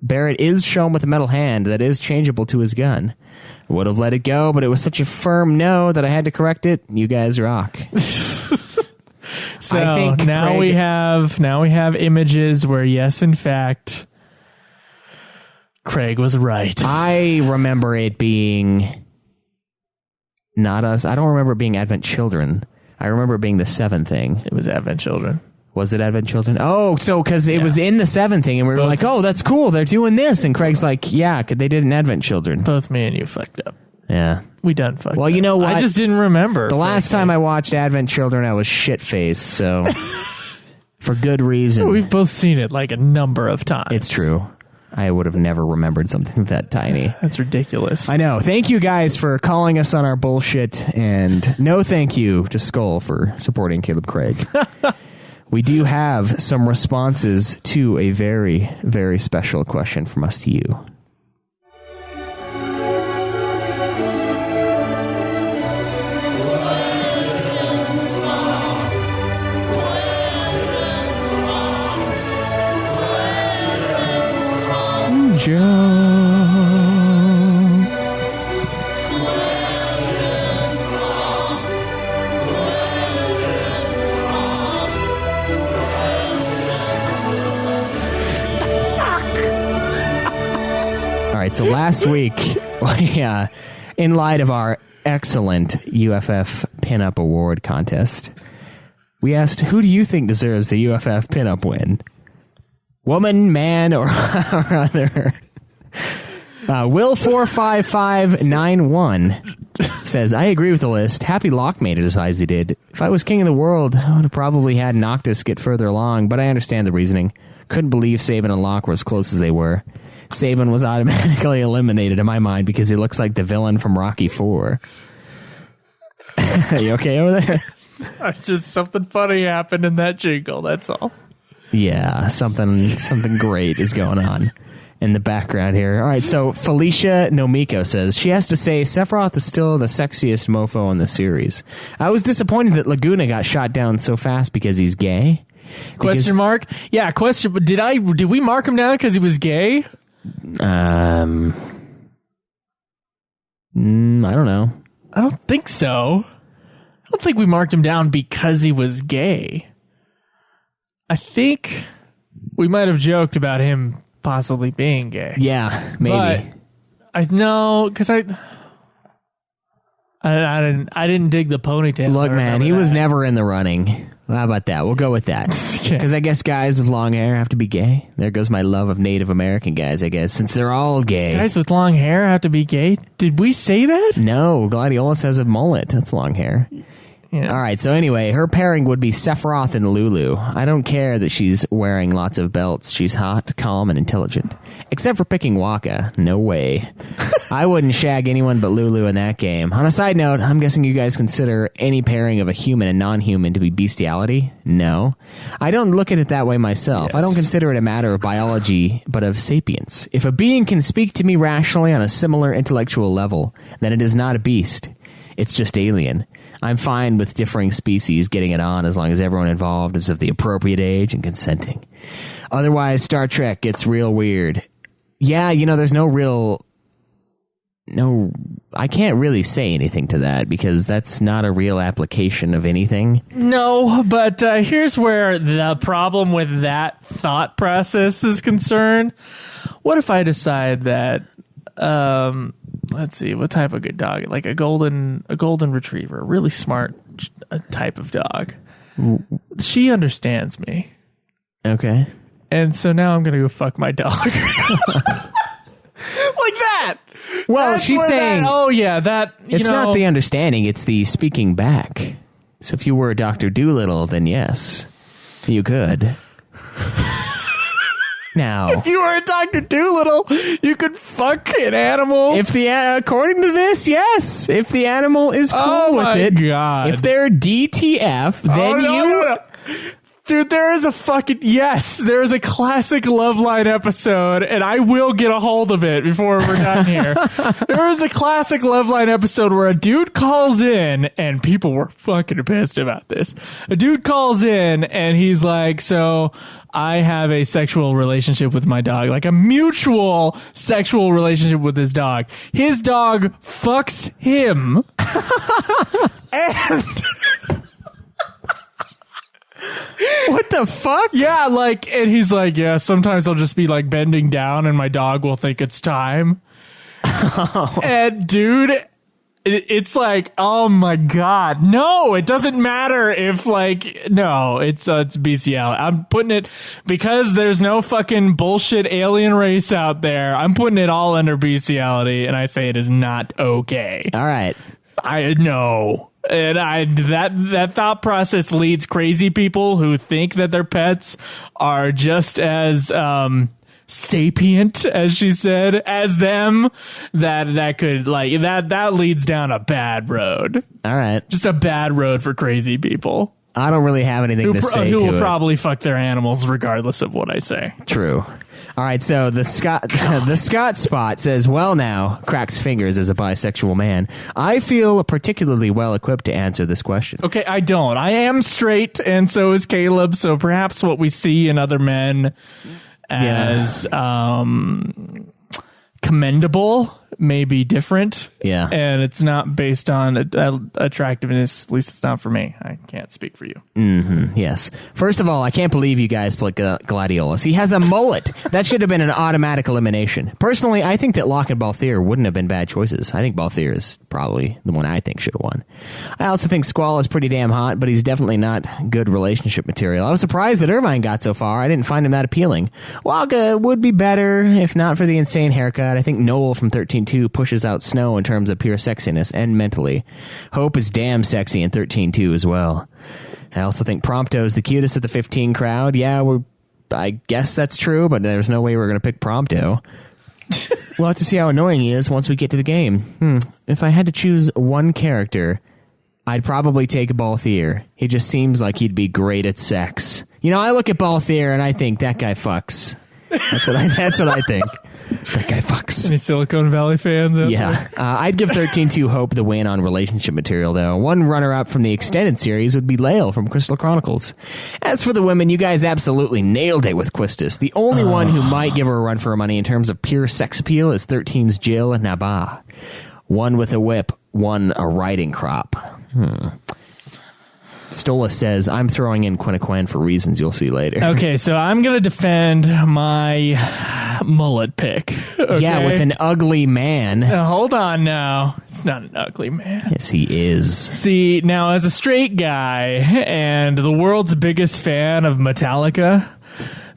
Barrett is shown with a metal hand that is changeable to his gun. I would have let it go, but it was such a firm no that I had to correct it. You guys rock. So I think now we have images where, yes, in fact, Craig was right. I remember it being not us. I don't remember it being Advent Children. I remember it being the 7 thing. It was Advent Children. Was it Advent Children? Oh, so because it was in the 7 thing, and we were like, oh, that's cool. They're doing this. And Craig's like, yeah, they did an Advent Children. Both me and you fucked up. Yeah. We done fucked up. Well, you know what? I just didn't remember. The last time I watched Advent Children, I was shit-faced, so for good reason. We've both seen it like a number of times. It's true. I would have never remembered something that tiny. That's ridiculous. I know. Thank you guys for calling us on our bullshit, and no thank you to Skull for supporting Caleb Craig. We do have some responses to a very, very special question from us to you. All right, so last week, in light of our excellent UFF Pinup Award contest, we asked, who do you think deserves the UFF Pinup win? Woman, man, or other? Will45591 says, I agree with the list. Happy Locke made it as high as he did. If I was king of the world, I would have probably had Noctis get further along, but I understand the reasoning. Couldn't believe Sabin and Locke were as close as they were. Sabin was automatically eliminated in my mind because he looks like the villain from Rocky IV. You okay over there? Just something funny happened in that jingle, that's all. Yeah, something great is going on in the background here. All right, so Felicia Nomiko says, she has to say Sephiroth is still the sexiest mofo in the series. I was disappointed that Laguna got shot down so fast because he's gay. Question mark? Yeah, question. Did we mark him down because he was gay? I don't know. I don't think so. I don't think we marked him down because he was gay. I think we might have joked about him possibly being gay. Yeah, maybe. But I know because I didn't dig the ponytail. Look, man, he was never in the running. How about that? We'll go with that. Because I guess guys with long hair have to be gay. There goes my love of Native American guys, I guess, since they're all gay. Guys with long hair have to be gay? Did we say that? No, Gladiolus has a mullet. That's long hair. Yeah. All right, so anyway, her pairing would be Sephiroth and Lulu. I don't care that she's wearing lots of belts. She's hot, calm, and intelligent. Except for picking Waka. No way. I wouldn't shag anyone but Lulu in that game. On a side note, I'm guessing you guys consider any pairing of a human and non-human to be bestiality? No. I don't look at it that way myself. Yes. I don't consider it a matter of biology, but of sapience. If a being can speak to me rationally on a similar intellectual level, then it is not a beast. It's just alien. I'm fine with differing species getting it on as long as everyone involved is of the appropriate age and consenting. Otherwise, Star Trek gets real weird. Yeah, there's I can't really say anything to that because that's not a real application of anything. No, but here's where the problem with that thought process is concerned. What if I decide that, let's see, what type of good dog? Like a golden retriever, a really smart type of dog. She understands me. Okay. And so now I'm going to go fuck my dog. Like that. Well, she's saying, it's not the understanding, it's the speaking back. So if you were Dr. Doolittle, then yes, you could. Now, if you were a Dr. Doolittle, you could fuck an animal. According to this, yes. If the animal is cool with it. God. If they're DTF, then No. Dude, there is a classic Loveline episode, and I will get a hold of it before we're done here. There is a classic Loveline episode where a dude calls in, and people were fucking pissed about this. A dude calls in, and he's like, so I have a sexual relationship with my dog, like a mutual sexual relationship with his dog. His dog fucks him. And... What the fuck? Yeah, and he's like, yeah, sometimes I'll just be bending down and my dog will think it's time. Oh. And dude, it's like, oh my God. No, it doesn't matter if no, it's bestiality. I'm putting it, because there's no fucking bullshit alien race out there, I'm putting it all under bestiality, and I say it is not okay. All right. I know. And that thought process leads crazy people who think that their pets are just as sapient, as she said, as them, that could that leads down a bad road. All right. Just a bad road for crazy people. I don't really have anything to say to it. Who will probably fuck their animals regardless of what I say. True. All right, so the Scott Spot says, well now, cracks fingers as a bisexual man. I feel particularly well equipped to answer this question. Okay, I don't. I am straight, and so is Caleb, so perhaps what we see in other men as commendable may be different. Yeah. And it's not based on attractiveness. At least it's not for me. I can't speak for you. Mm-hmm. Yes. First of all, I can't believe you guys put Gladiolus. He has a mullet. That should have been an automatic elimination. Personally, I think that Locke and Balthier wouldn't have been bad choices. I think Balthier is probably the one I think should have won. I also think Squall is pretty damn hot, but he's definitely not good relationship material. I was surprised that Irvine got so far. I didn't find him that appealing. Waka would be better if not for the insane haircut. I think Noel from 13-2 pushes out Snow in terms of pure sexiness and mentally. Hope is damn sexy in 13-2 as well. I also think Prompto is the cutest of the 15 crowd. Yeah, I guess that's true, but there's no way we're going to pick Prompto. We'll have to see how annoying he is once we get to the game. If I had to choose one character I'd probably take Balthier. He just seems like he'd be great at sex. You know, I look at Balthier and I think that guy fucks. That's what I think. That guy fucks. Any Silicon Valley fans out Yeah. there? I'd give 13-2 Hope the win on relationship material, though. One runner-up from the extended series would be Lael from Crystal Chronicles. As for the women, you guys absolutely nailed it with Quistis. The only one who might give her a run for her money in terms of pure sex appeal is 13's Jill and Nabaa. One with a whip, one a riding crop. Stola says, I'm throwing in Quinniquan for reasons you'll see later. Okay, so I'm going to defend my mullet pick. Okay? Yeah, with an ugly man. Hold on now. It's not an ugly man. Yes, he is. See, now as a straight guy and the world's biggest fan of Metallica,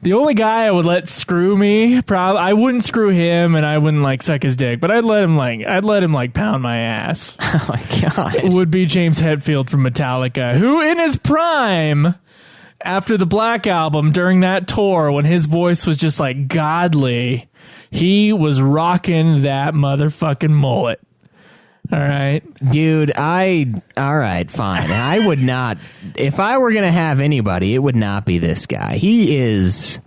the only guy I would let screw me, I wouldn't screw him and I wouldn't like suck his dick, but I'd let him pound my ass. Oh my God. Would be James Hetfield from Metallica, who in his prime, after the Black Album, during that tour, when his voice was just like godly, he was rocking that motherfucking mullet. All right. Dude, all right, fine. I would not, if I were going to have anybody, it would not be this guy. He is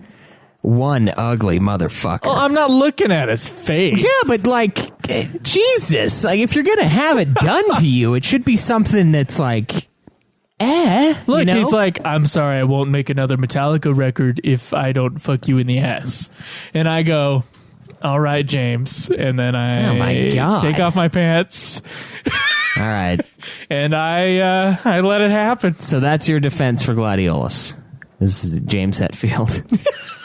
one ugly motherfucker. Well, I'm not looking at his face. Yeah, but like, Jesus, like if you're going to have it done to you, it should be something that's like, Look, you know? He's like, I'm sorry, I won't make another Metallica record if I don't fuck you in the ass. And I go, all right, James. And then I Oh my God. take off my pants. All right. And I let it happen. So that's your defense for Gladiolus. This is James Hetfield.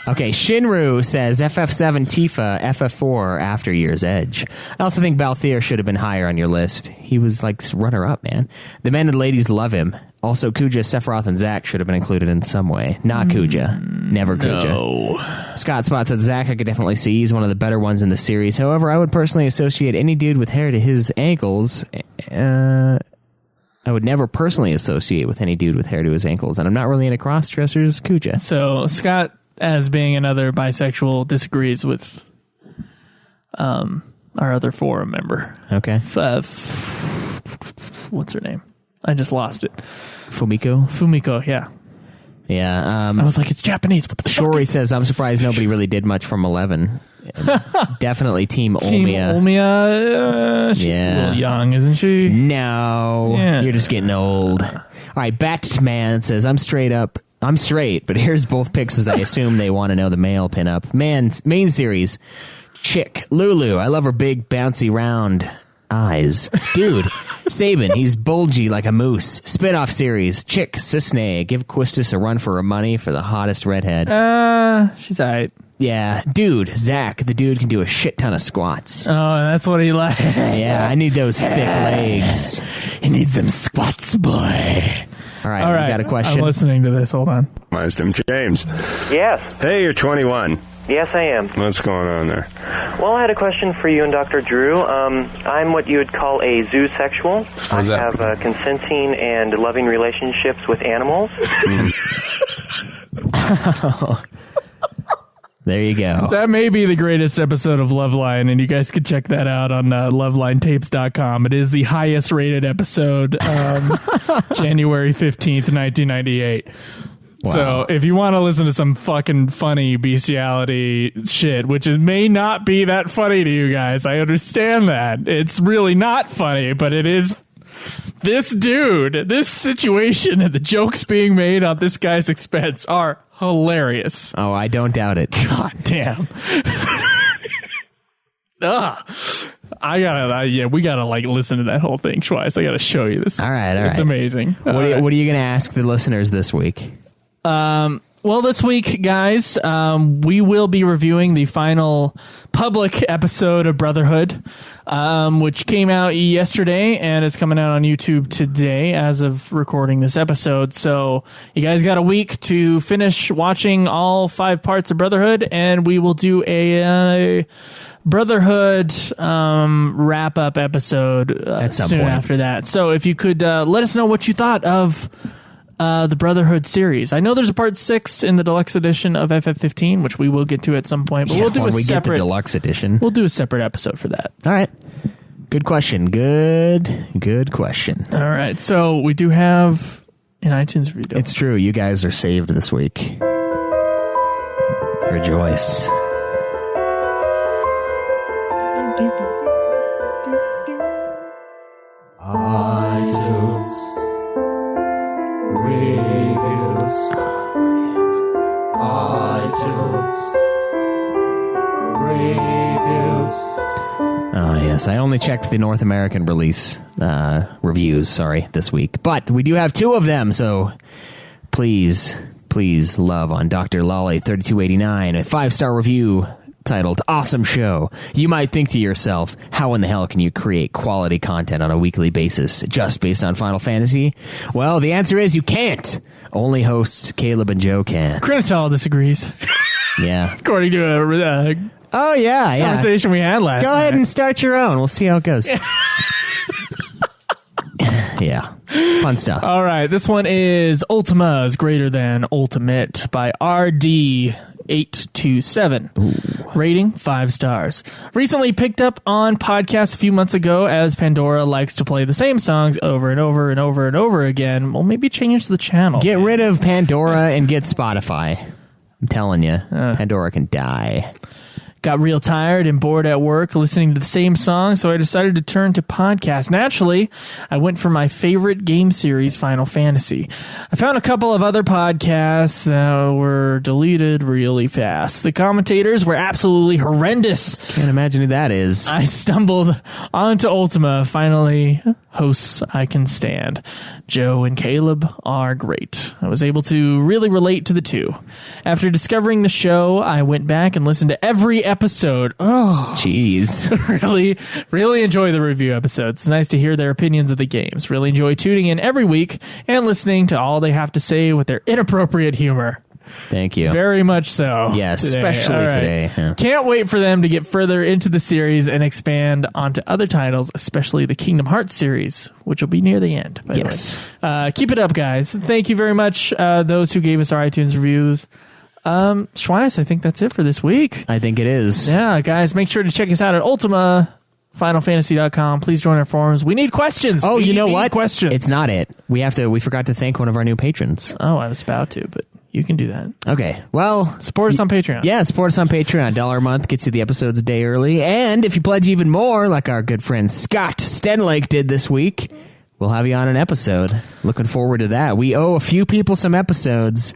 Okay, Shinru says FF7 Tifa, FF4 After Year's Edge. I also think Balthier should have been higher on your list. He was like runner-up, man. The men and ladies love him. Also, Kuja, Sephiroth, and Zack should have been included in some way. Not Kuja. Never Kuja. No. Scott Spot says Zack I could definitely see. He's one of the better ones in the series. However, I would personally associate any dude with hair to his ankles. I would never personally associate with any dude with hair to his ankles. And I'm not really into cross-dressers, Kuja. So Scott, as being another bisexual, disagrees with our other forum member. Okay. What's her name? I just lost it. Fumiko, yeah. Yeah. I was like, it's Japanese. What the fuck? Shori says, I'm surprised nobody really did much from 11. Definitely Team Olmia. Team Olmia. She's a little young, isn't she? No. Yeah. You're just getting old. All right, Backed Man says, I'm straight, but here's both picks as I assume they want to know the male pinup. Main series. Chick. Lulu. I love her big, bouncy, round eyes. Dude. Sabin, he's bulgy like a moose. Spin-off series, Chick, Cisne, give Quistis a run for her money for the hottest redhead. She's alright. Yeah, dude, Zach, the dude can do a shit ton of squats. Oh, that's what he likes. Yeah, I need those thick legs. He needs them squats, boy. All right, we got a question. I'm listening to this. Hold on. I'm James. Yes. Hey, you're 21. Yes, I am. What's going on there? Well, I had a question for you and Dr. Drew. I'm what you would call a zoosexual. How's that? I have consenting and loving relationships with animals. There you go. That may be the greatest episode of Loveline, and you guys can check that out on lovelinetapes.com. It is the highest rated episode, January 15th, 1998. Wow. So if you want to listen to some fucking funny bestiality shit, which may not be that funny to you guys, I understand that. It's really not funny, but it is. This dude, this situation, and the jokes being made on this guy's expense are hilarious. Oh, I don't doubt it. God damn. We gotta like listen to that whole thing twice. I gotta show you this. All right. It's amazing. What are you going to ask the listeners this week? Well, this week, guys, we will be reviewing the final public episode of Brotherhood, which came out yesterday and is coming out on YouTube today as of recording this episode. So you guys got a week to finish watching all 5 parts of Brotherhood, and we will do a Brotherhood wrap-up episode at some soon point after that. So if you could let us know what you thought of the Brotherhood series. I know there's a part 6 in the deluxe edition of FF15, which we will get to at some point. But we'll do when a we separate get the deluxe edition. We'll do a separate episode for that. All right. Good question. Good question. All right. So we do have an iTunes review. It's true. You guys are saved this week. Rejoice. iTunes reviews. iTunes reviews. Oh, yes. I only checked the North American release reviews, this week. But we do have 2 of them, so please love on Dr. Lolly 3289, a 5-star review titled Awesome Show. You might think to yourself, how in the hell can you create quality content on a weekly basis just based on Final Fantasy? Well, the answer is you can't. Only hosts Caleb and Joe can. Crinital disagrees. Yeah. According to a conversation we had last Go night. ahead and start your own. We'll see how it goes. Yeah. Fun stuff. All right. This one is Ultima is Greater Than Ultimate by RD827. Rating 5 stars. Recently picked up on podcasts a few months ago as Pandora likes to play the same songs over and over and over and over again. Well, maybe change the channel. Get rid of Pandora and get Spotify. I'm telling you, Pandora can die. Got real tired and bored at work listening to the same song, so I decided to turn to podcasts. Naturally, I went for my favorite game series, Final Fantasy. I found a couple of other podcasts that were deleted really fast. The commentators were absolutely horrendous. Can't imagine who that is. I stumbled onto Ultima. Finally, hosts I can stand. Joe and Caleb are great. I was able to really relate to the two. After discovering the show, I went back and listened to every episode. Oh, jeez. really enjoy the review episodes. It's nice to hear their opinions of the games. Really enjoy tuning in every week and listening to all they have to say with their inappropriate humor. Thank you. Very much so. Yes, today. especially today. Yeah. Can't wait for them to get further into the series and expand onto other titles, especially the Kingdom Hearts series, which will be near the end. By yes. The way. Keep it up, guys. Thank you very much, those who gave us our iTunes reviews. Schweiss, I think that's it for this week. I think it is. Yeah, guys, make sure to check us out at UltimaFinalFantasy.com. Please join our forums. We need questions. Oh, you know what? Questions. It's not it. We forgot to thank one of our new patrons. Oh, I was about to, but you can do that. Okay. Well, support us on Patreon. Yeah, support us on Patreon. $1 a month gets you the episodes a day early. And if you pledge even more, like our good friend Scott Stenlake did this week, we'll have you on an episode. Looking forward to that. We owe a few people some episodes.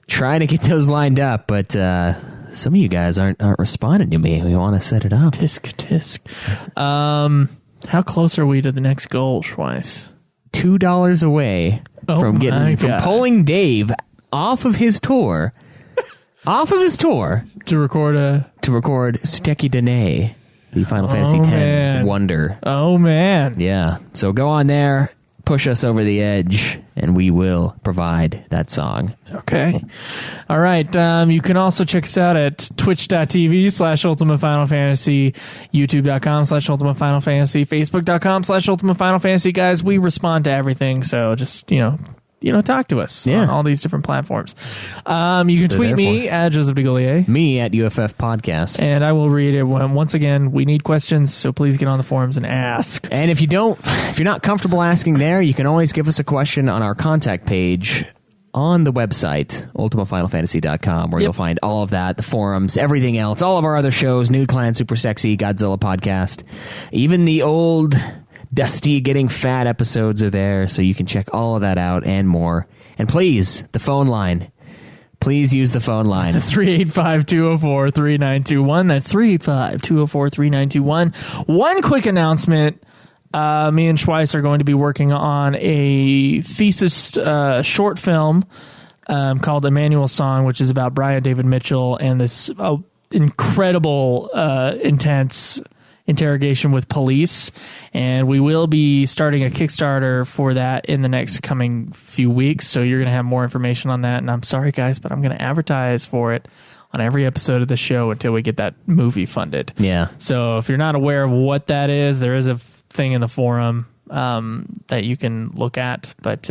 Trying to get those lined up, but some of you guys aren't responding to me. We want to set it up. Tisk. How close are we to the next goal, Schweiss? $2 away from pulling Dave off of his tour. to record Suteki Dene, the Final Fantasy X wonder. Oh man. Yeah. So go on there, push us over the edge, and we will provide that song. Okay. All right. You can also check us out at twitch.tv/Ultima Final Fantasy, youtube.com/Ultima Final Fantasy, facebook.com/Ultima Final Fantasy. Guys, we respond to everything, so just, talk to us on all these different platforms. You can tweet me at Joseph DeGollier. Me at UFF Podcast. And I will read it. Once again, we need questions, so please get on the forums and ask. And if you're not comfortable asking there, you can always give us a question on our contact page on the website, ultimafinalfantasy.com, where you'll find all of that, the forums, everything else, all of our other shows, Nude Clan, Super Sexy, Godzilla Podcast, even the old dusty getting fat episodes are there, so you can check all of that out and more. And please, the phone line. Please use the phone line. 385-204-3921. That's 385-204-3921. One quick announcement. Me and Schweiss are going to be working on a thesis short film called Emmanuel's Song, which is about Brian David Mitchell and this incredible, intense interrogation with police, and we will be starting a Kickstarter for that in the next coming few weeks, so you're going to have more information on that. And I'm sorry guys, but I'm going to advertise for it on every episode of the show until we get that movie funded. Yeah. So if you're not aware of what that is, there is a thing in the forum that you can look at, but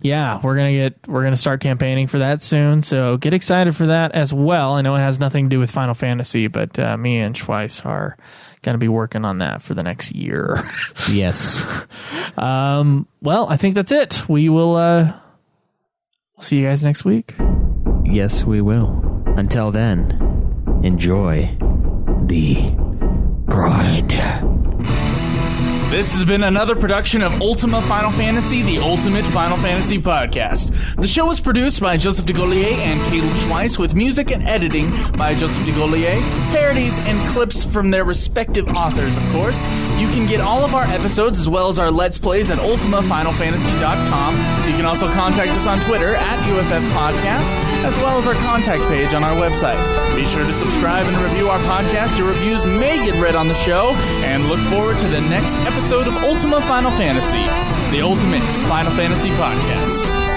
yeah, we're gonna start campaigning for that soon, so get excited for that as well. I know it has nothing to do with Final Fantasy, but me and Schweiss are Gonna be working on that for the next year. Yes. Well, I think that's it. We will see you guys next week. Yes, we will. Until then, enjoy the grind. This has been another production of Ultima Final Fantasy, the Ultimate Final Fantasy Podcast. The show was produced by Joseph DeGaulier and Caleb Schweiss, with music and editing by Joseph DeGaulier, parodies and clips from their respective authors, of course. You can get all of our episodes as well as our Let's Plays at ultimafinalfantasy.com. You can also contact us on Twitter at UFF Podcast, as well as our contact page on our website. Be sure to subscribe and review our podcast. Your reviews may get read on the show, and look forward to the next episode of Ultima Final Fantasy, the Ultimate Final Fantasy Podcast.